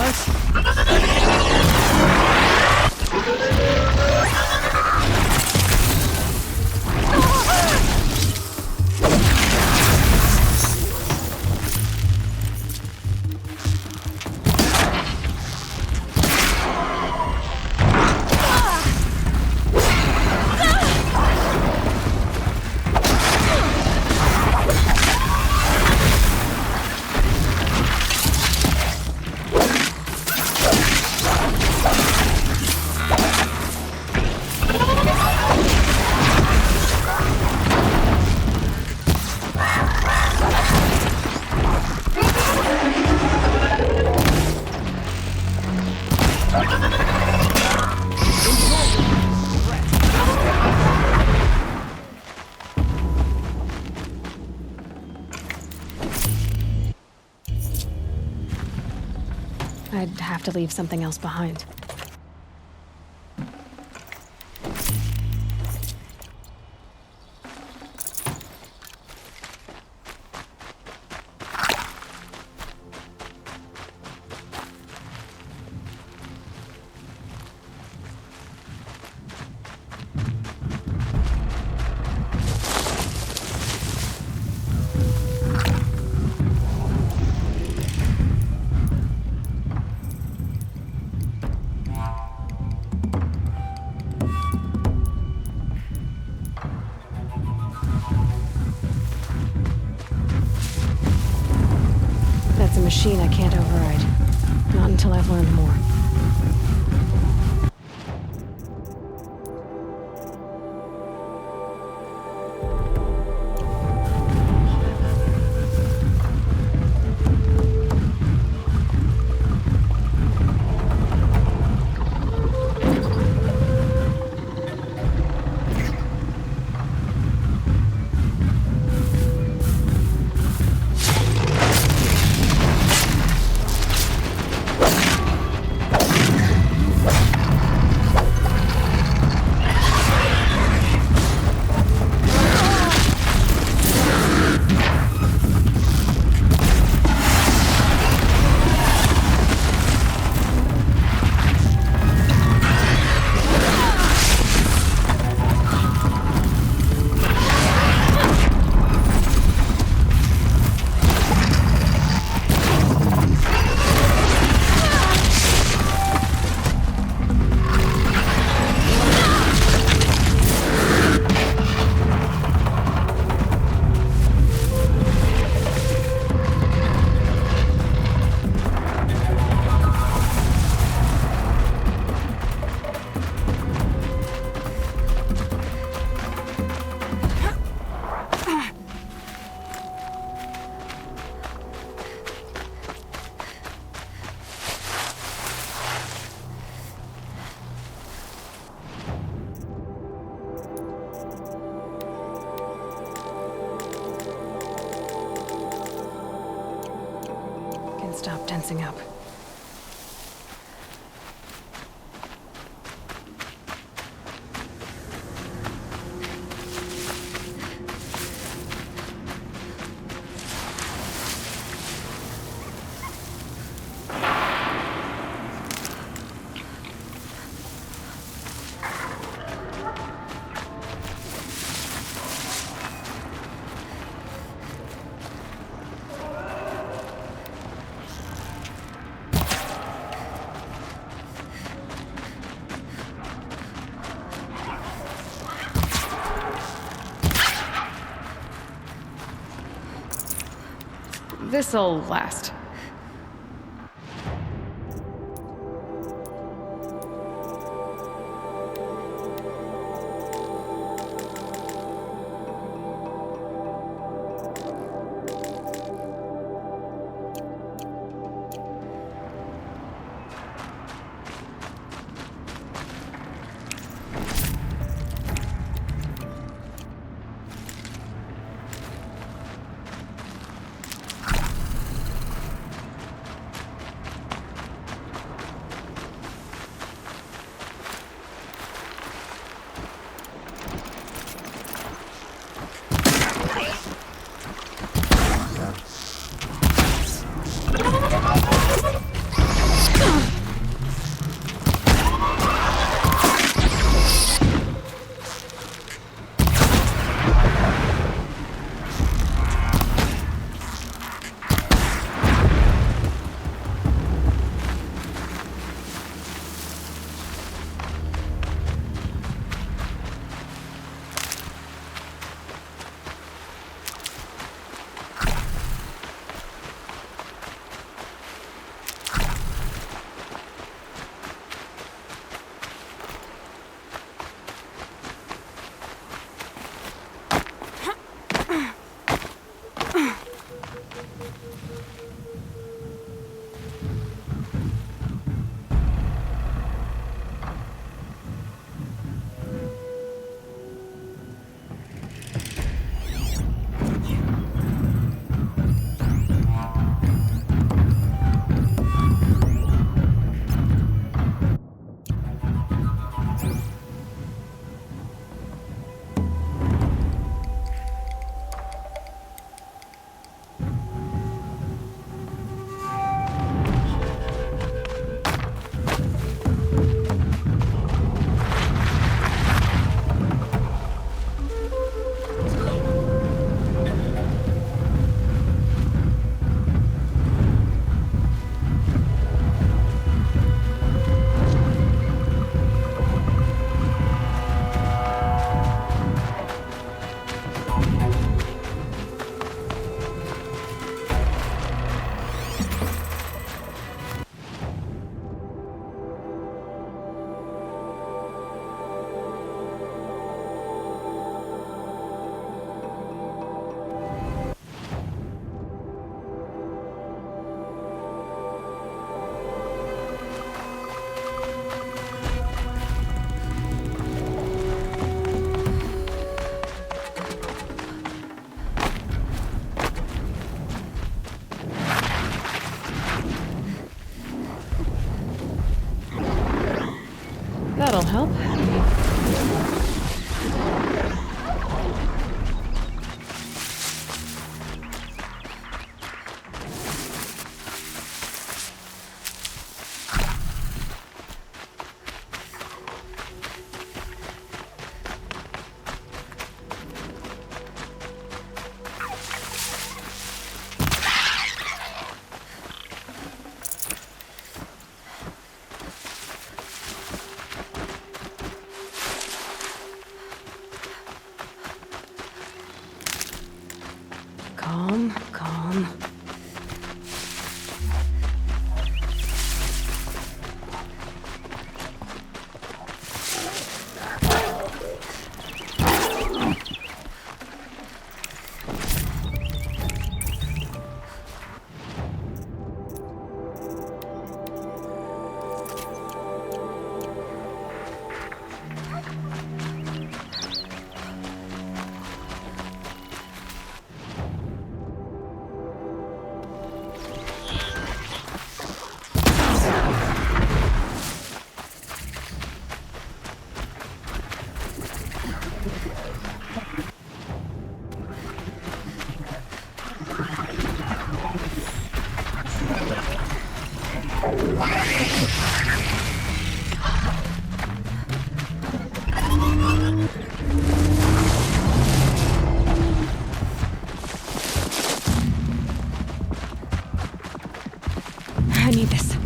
I'd have to leave something else behind. That's a machine I can't override. Not until I've learned more. tensing up. This'll last. That'll help. I need this.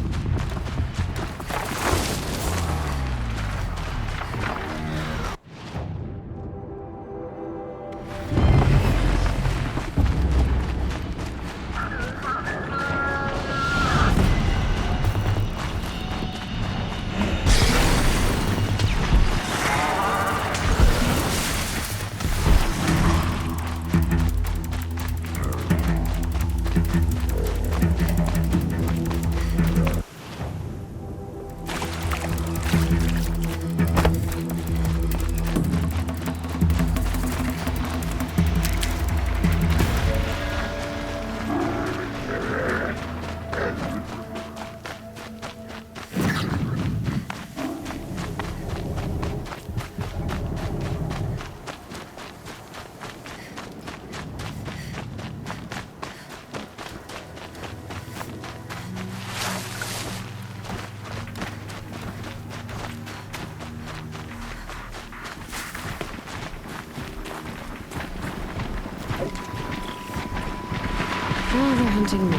Oh, they're hunting me.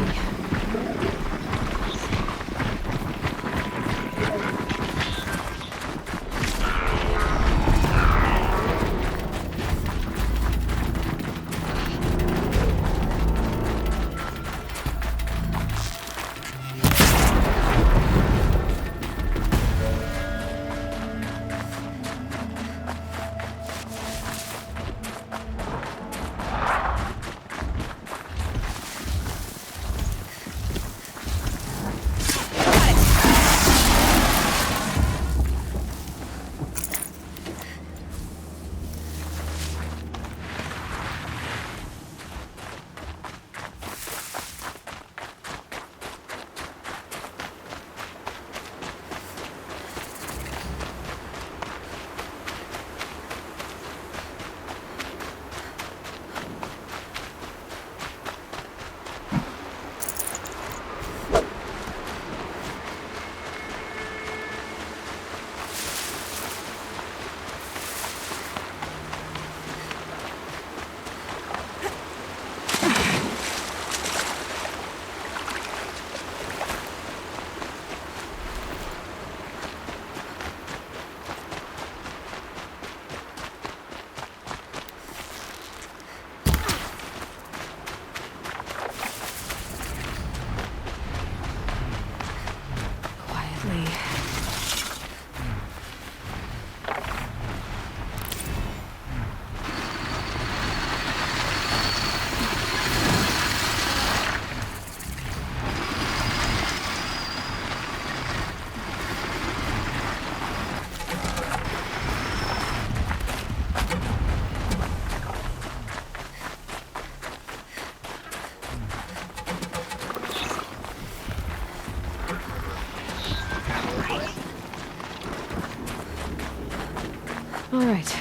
All right.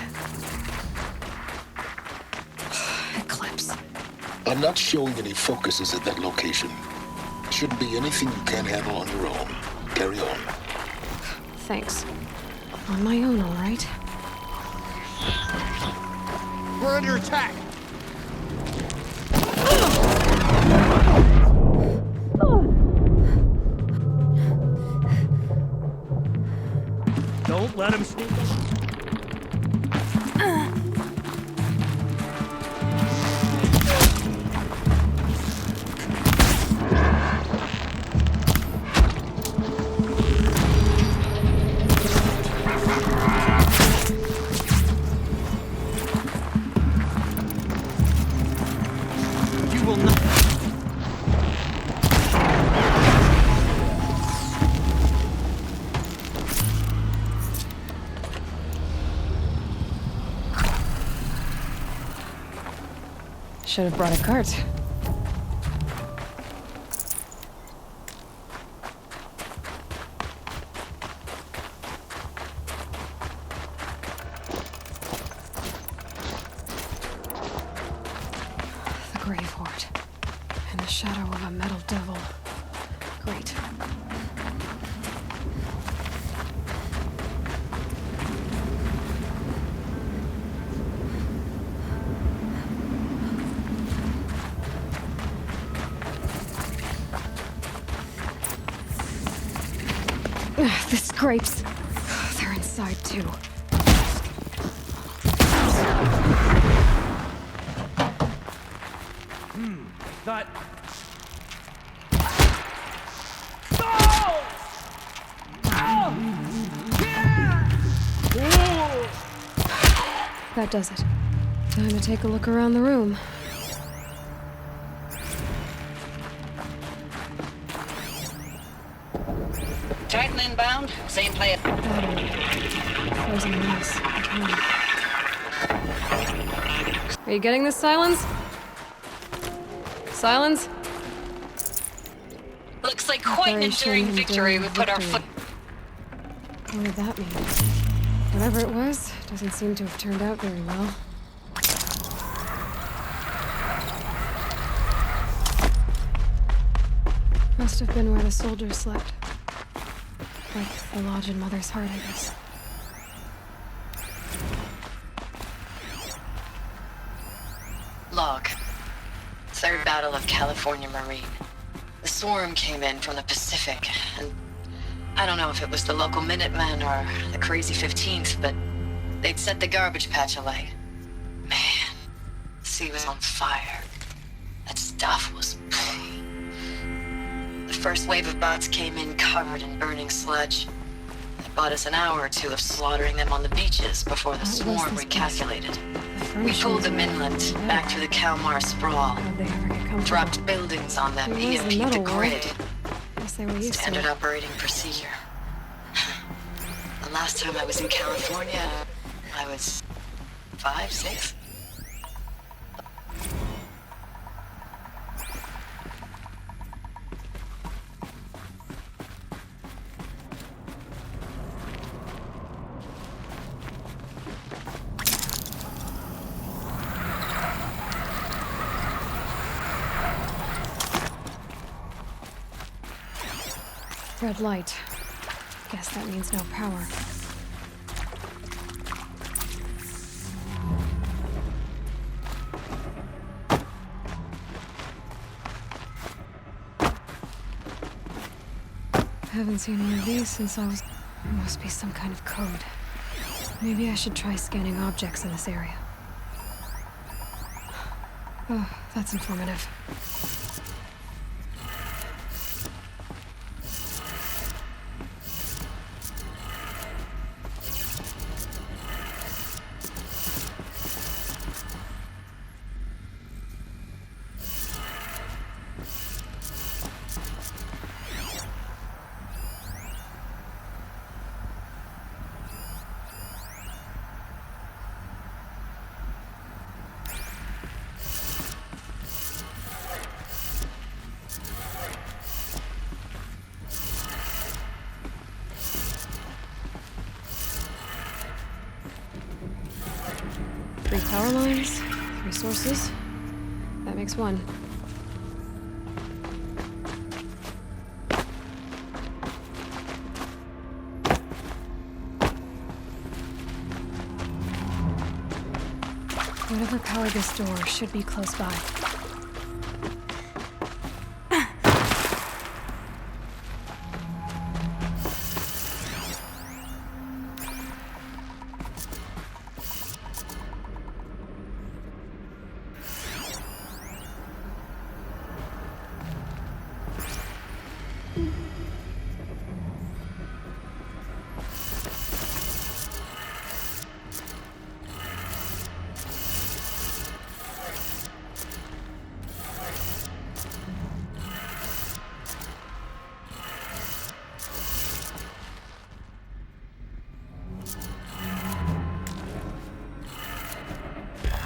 Eclipse.
I'm not showing any focuses at that location. Shouldn't be anything you can't handle on your own. Carry on.
Thanks. On my own, all right?
We're under attack!
Don't let him sneak up.
Should have brought a cart. The Grave Hoard. In the shadow of a metal devil. Great. The scrapes. They're inside, too.
Thought...
That does it. Time to take a look around the room.
Titan inbound. Same play.
Battery. Frozen mass. Are you getting this, Silence? Silence?
Looks like quite an enduring victory we put our foot...
What did that mean? Whatever it was, doesn't seem to have turned out very well. Must have been where the soldiers slept. Like the lodge in Mother's Heart, I guess.
Log. Third Battle of California Marine. The swarm came in from the Pacific, and I don't know if it was the local Minutemen or the crazy 15th, but they'd set the garbage patch alight. Man, the sea was on fire. That stuff was... The first wave of bots came in covered in burning sludge. It bought us an hour or two of slaughtering them on the beaches before the swarm recalculated. We pulled them inland, back through the Kalmar sprawl. Dropped buildings on them, EMP'd the grid. Standard operating procedure. The last time I was in California, I was 5, 6.
Red light. Guess that means no power. Haven't seen one of these since I was... There must be some kind of code. Maybe I should try scanning objects in this area. Oh, that's informative. Power lines, 3 sources. That makes 1. Whatever powered this door should be close by.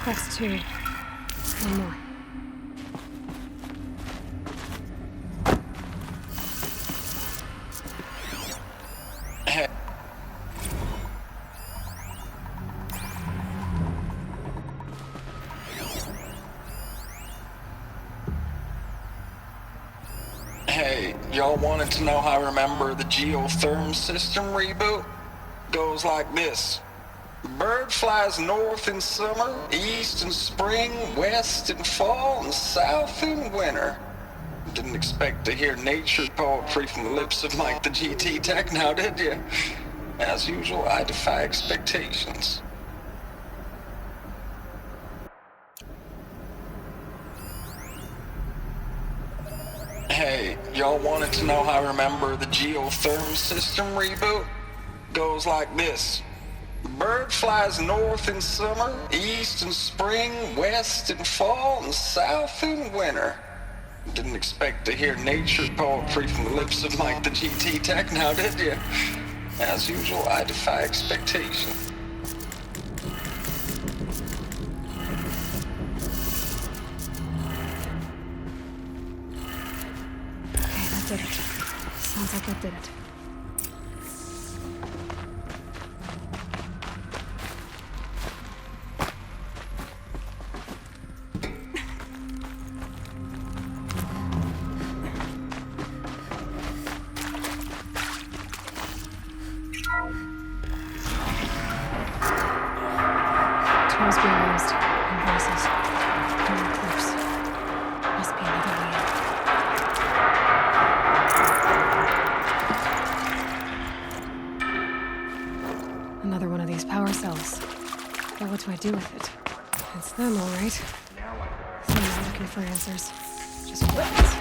That's 2. 1 more.
Hey, y'all wanted to know how I remember the geotherm system reboot? Goes like this. Bird flies north in summer, east in spring, west in fall, and south in winter. Didn't expect to hear nature poetry from the lips of Mike the GT Tech now, did you? As usual, I defy expectations. Hey, y'all wanted to know how I remember the geotherm system reboot? Goes like this. Bird flies north in summer, east in spring, west in fall, and south in winter. Didn't expect to hear nature poetry from the lips of Mike the GT Tech now, did you? As usual, I defy expectation.
Okay, that did it. Sounds like that did it. Tools being used. And voices. Doing clips. Must be another way in. Another one of these power cells. But what do I do with it? It's them, all right. So I'm not looking for answers. Just weapons.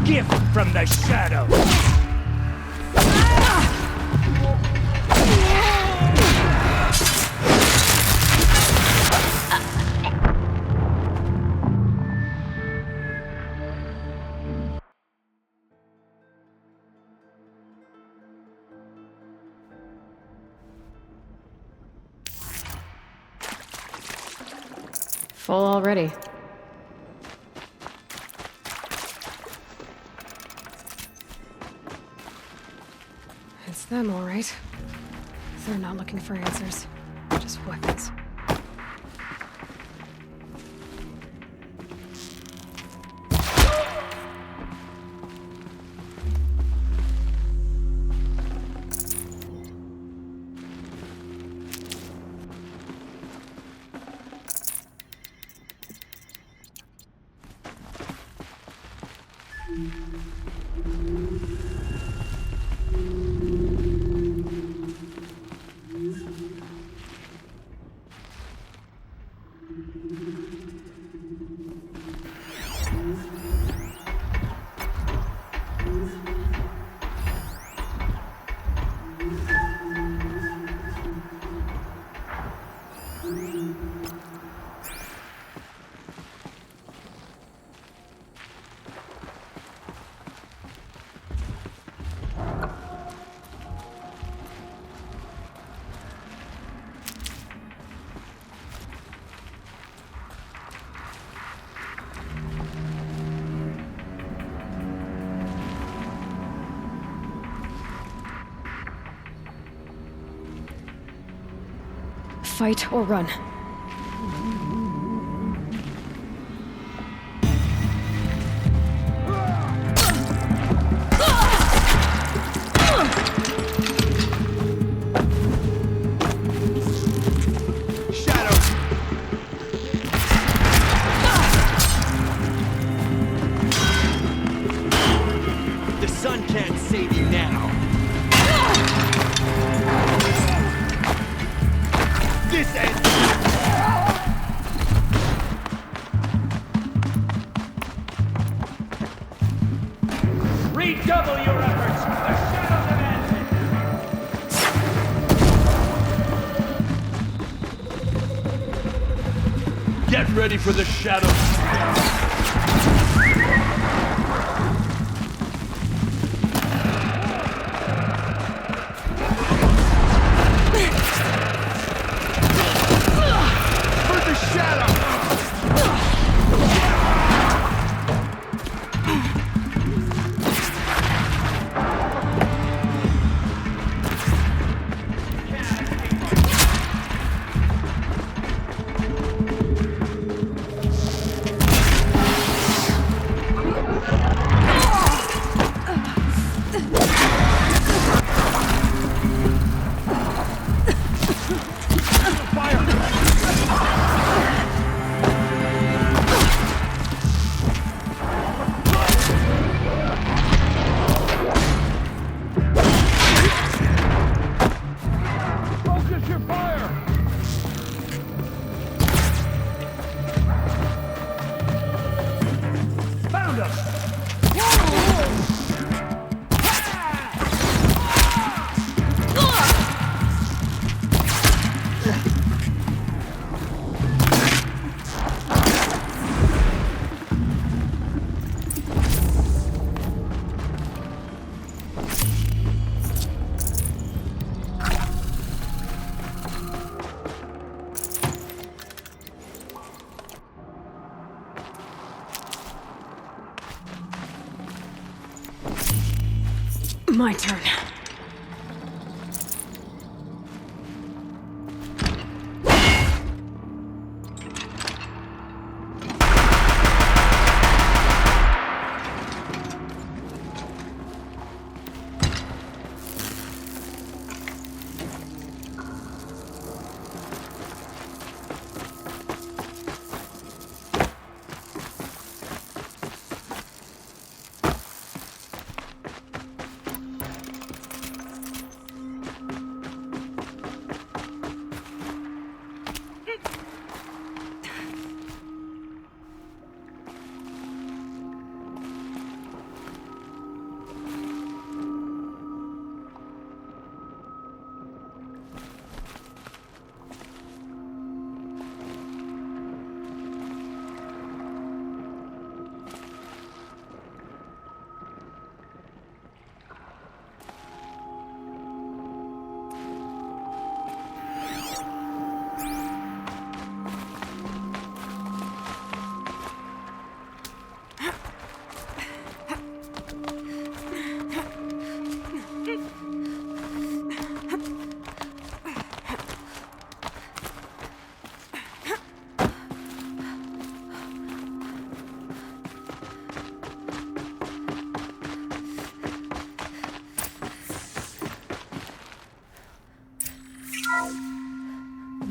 Gift from the shadows.
Full already. It's them, all right. They're not looking for answers. Just weapons. Fight or run.
The sun can't save you now. This ends.
Redouble your efforts. The shadow demands it.
Get ready for the shadows.
My turn.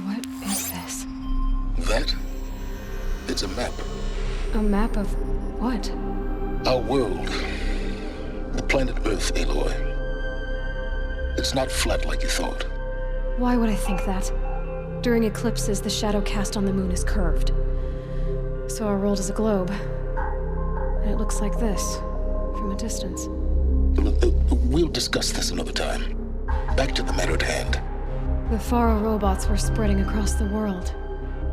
What is this?
That? It's a map.
A map of what?
Our world. The planet Earth, Aloy. It's not flat like you thought.
Why would I think that? During eclipses, the shadow cast on the moon is curved. So our world is a globe. And it looks like this, from a distance.
We'll discuss this another time. Back to the matter at hand.
The Faro robots were spreading across the world,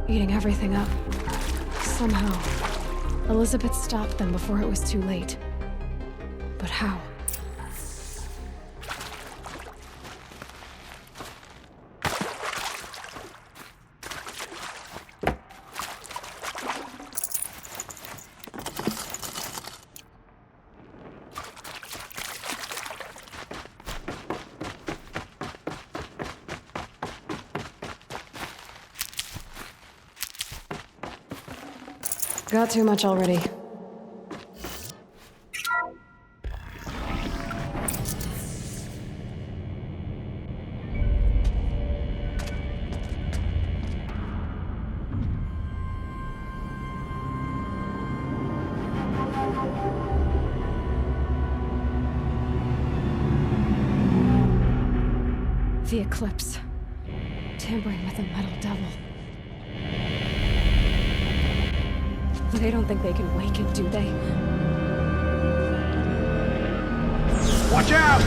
eating everything up. Somehow, Elizabeth stopped them before it was too late. But how? Got too much already. The eclipse. Tampering with a metal devil. They don't think they can wake it, do they?
Watch out!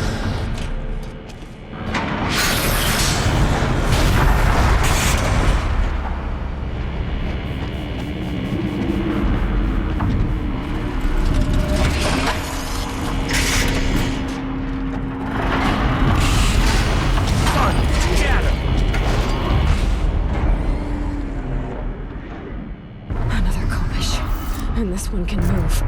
And this one can move.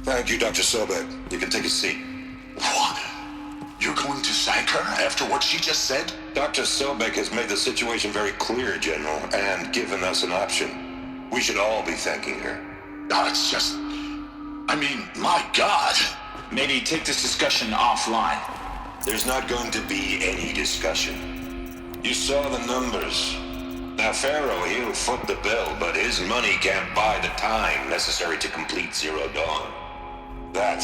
Thank you, Dr. Sobek. You can take a seat.
What? You're going to thank her after what she just said?
Dr. Sobek has made the situation very clear, General, and given us an option. We should all be thanking her.
Oh, it's just... I mean, my God.
Maybe take this discussion offline.
There's not going to be any discussion. You saw the numbers. Now, Pharaoh, he'll foot the bill, but his money can't buy the time necessary to complete Zero Dawn. That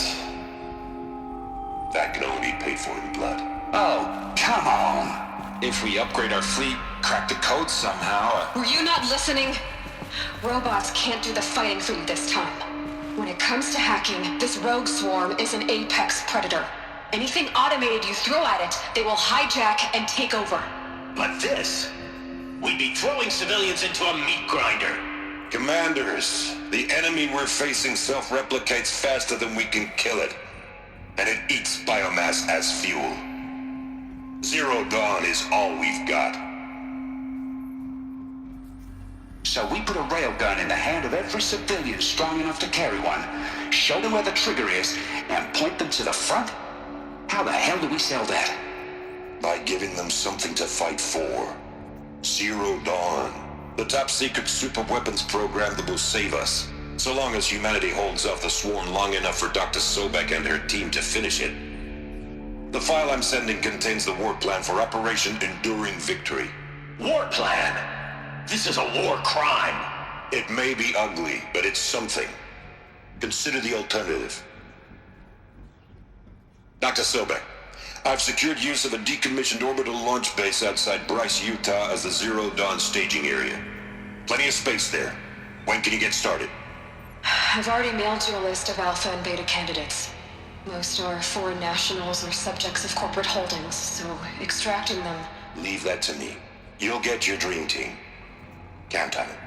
can only be paid for in blood.
Oh, come on. If we upgrade our fleet, crack the code somehow...
Were you not listening? Robots can't do the fighting for you this time. When it comes to hacking, this rogue swarm is an apex predator. Anything automated you throw at it, they will hijack and take over.
But this... we'd be throwing civilians into a meat grinder.
Commanders, the enemy we're facing self-replicates faster than we can kill it. And it eats biomass as fuel. Zero Dawn is all we've got.
So we put a railgun in the hand of every civilian strong enough to carry one, show them where the trigger is, and point them to the front? How the hell do we sell that?
By giving them something to fight for. Zero Dawn. The top-secret super-weapons program that will save us. So long as humanity holds off the swarm long enough for Dr. Sobek and her team to finish it. The file I'm sending contains the war plan for Operation Enduring Victory.
War plan? This is a war crime.
It may be ugly, but it's something. Consider the alternative. Dr. Sobek, I've secured use of a decommissioned orbital launch base outside Bryce, Utah as the Zero Dawn staging area. Plenty of space there. When can you get started?
I've already mailed you a list of alpha and beta candidates. Most are foreign nationals or subjects of corporate holdings, so extracting them...
Leave that to me. You'll get your dream team. Count on it.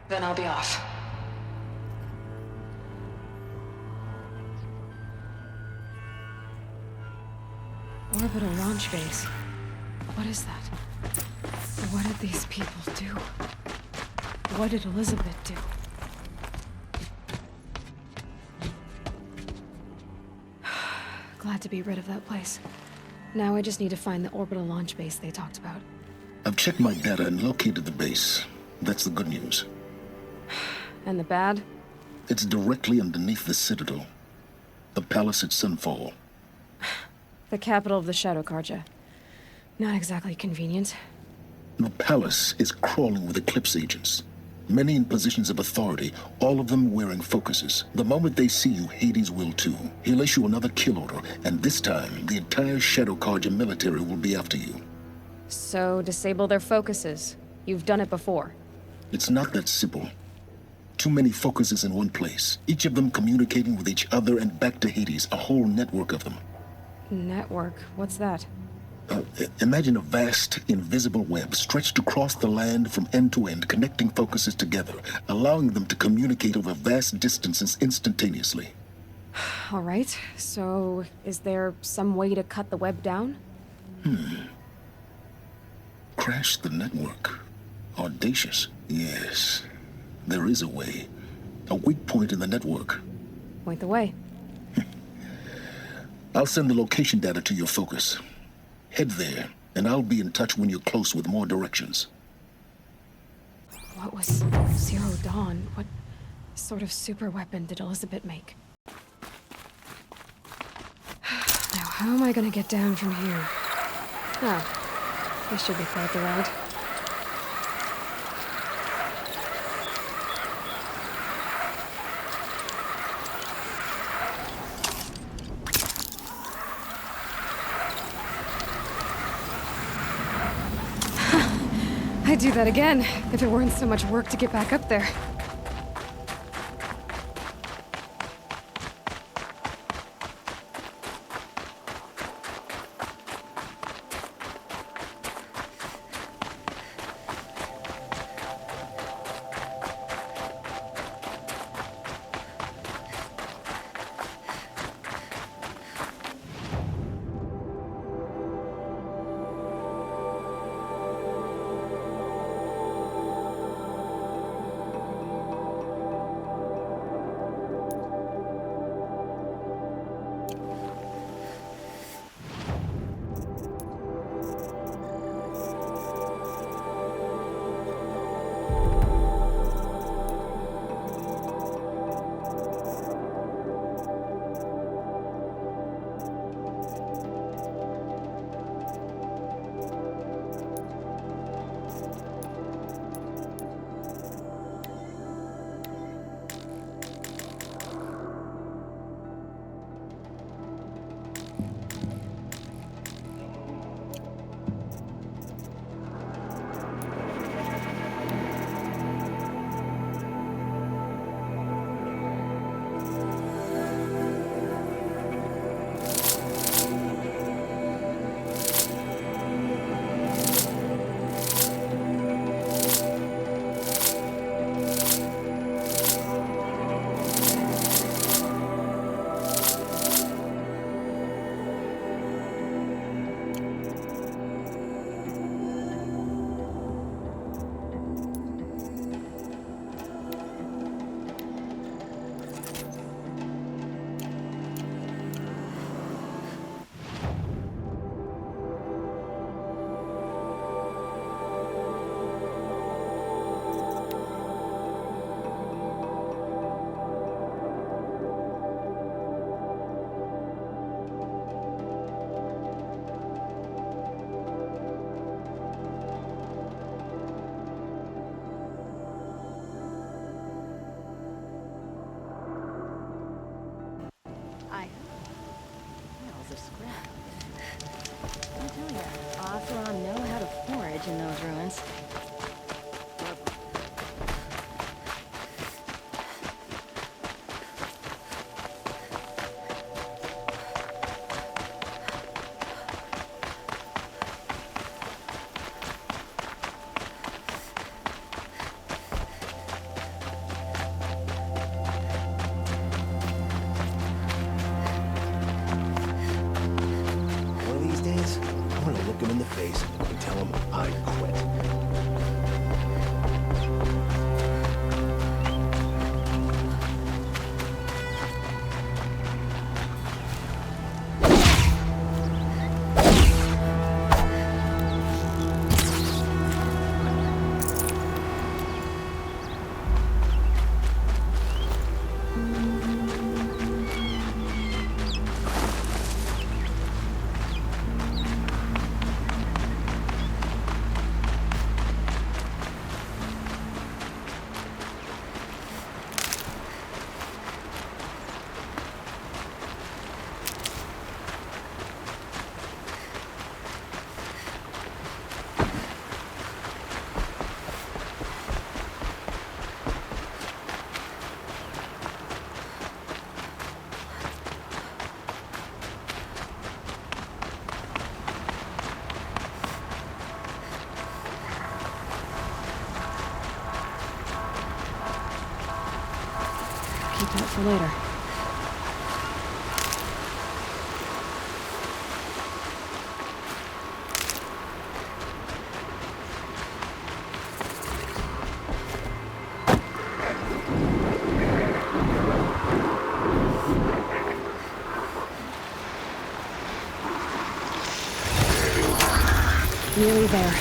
Then I'll be off. Orbital launch base. What is that? What did these people do? What did Elizabeth do? Glad to be rid of that place. Now I just need to find the orbital launch base they talked about.
I've checked my data and located the base. That's the good news.
And the bad?
It's directly underneath the Citadel. The palace at Sunfall.
The capital of the Shadow Carja. Not exactly convenient.
The palace is crawling with Eclipse agents. Many in positions of authority, all of them wearing focuses. The moment they see you, Hades will too. He'll issue another kill order, and this time, the entire Shadow Carja military will be after you.
So, disable their focuses. You've done it before.
It's not that simple. Too many focuses in one place, each of them communicating with each other and back to Hades, a whole network of them.
Network? What's that?
Imagine a vast, invisible web stretched across the land from end to end, connecting focuses together, allowing them to communicate over vast distances instantaneously.
All right, so is there some way to cut the web down?
Crash the network. Audacious. Yes, there is a way. A weak point in the network.
Point the way.
I'll send the location data to your focus. Head there, and I'll be in touch when you're close with more directions.
What was Zero Dawn? What sort of super weapon did Elizabeth make? Now, how am I gonna get down from here? Oh, this should be quite the ride. I'd do that again, if it weren't so much work to get back up there.
searching those ruins.
One of these days, I'm gonna look him in the face and tell him I quit.
Keep that for later. Nearly there.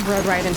Road riding.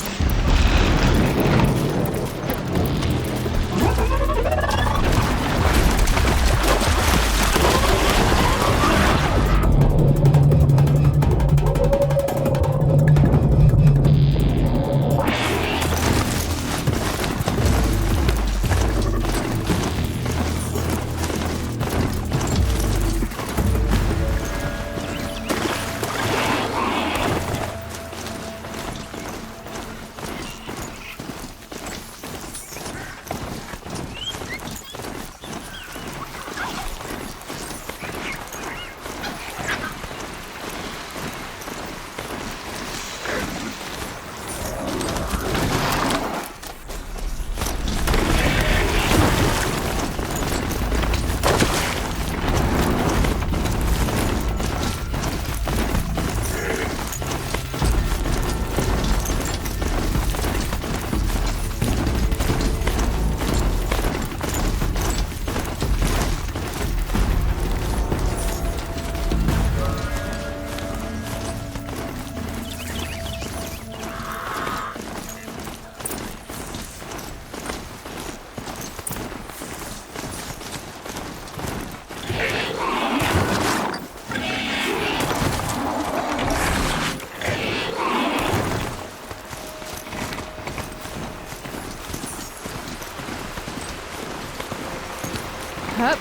Up.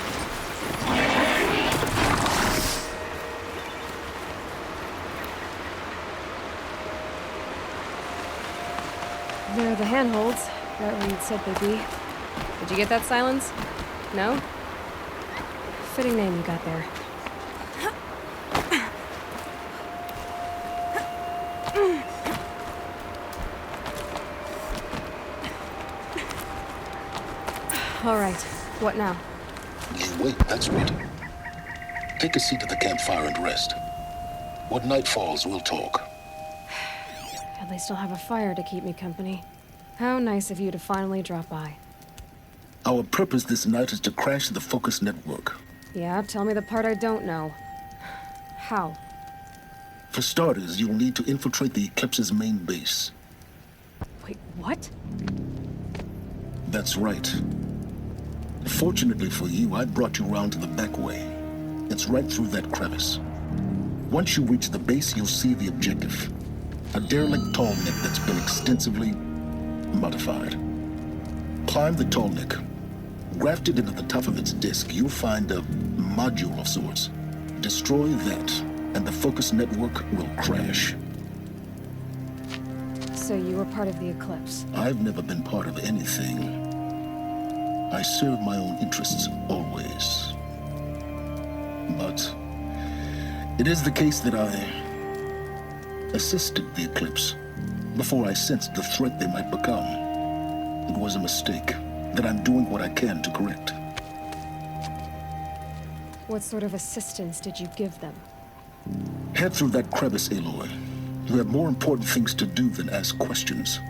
There are the handholds, right where you'd said they'd be. Did you get that, Silence? No? Fitting name you got there. All right, what now?
You wait, that's what. Take a seat at the campfire and rest. When night falls, we'll talk.
At least I'll have a fire to keep me company. How nice of you to finally drop by.
Our purpose this night is to crash the Focus network.
Yeah, tell me the part I don't know. How?
For starters, you'll need to infiltrate the Eclipse's main base.
Wait, what?
That's right. Fortunately for you, I brought you round to the back way. It's right through that crevice. Once you reach the base, you'll see the objective. A derelict tall neck that's been extensively modified. Climb the tall neck. Grafted into the top of its disk, you'll find a module of sorts. Destroy that, and the Focus network will crash.
So you were part of the Eclipse?
I've never been part of anything. I serve my own interests, always. But it is the case that I assisted the Eclipse before I sensed the threat they might become. It was a mistake that I'm doing what I can to correct.
What sort of assistance did you give them?
Head through that crevice, Aloy. You have more important things to do than ask questions.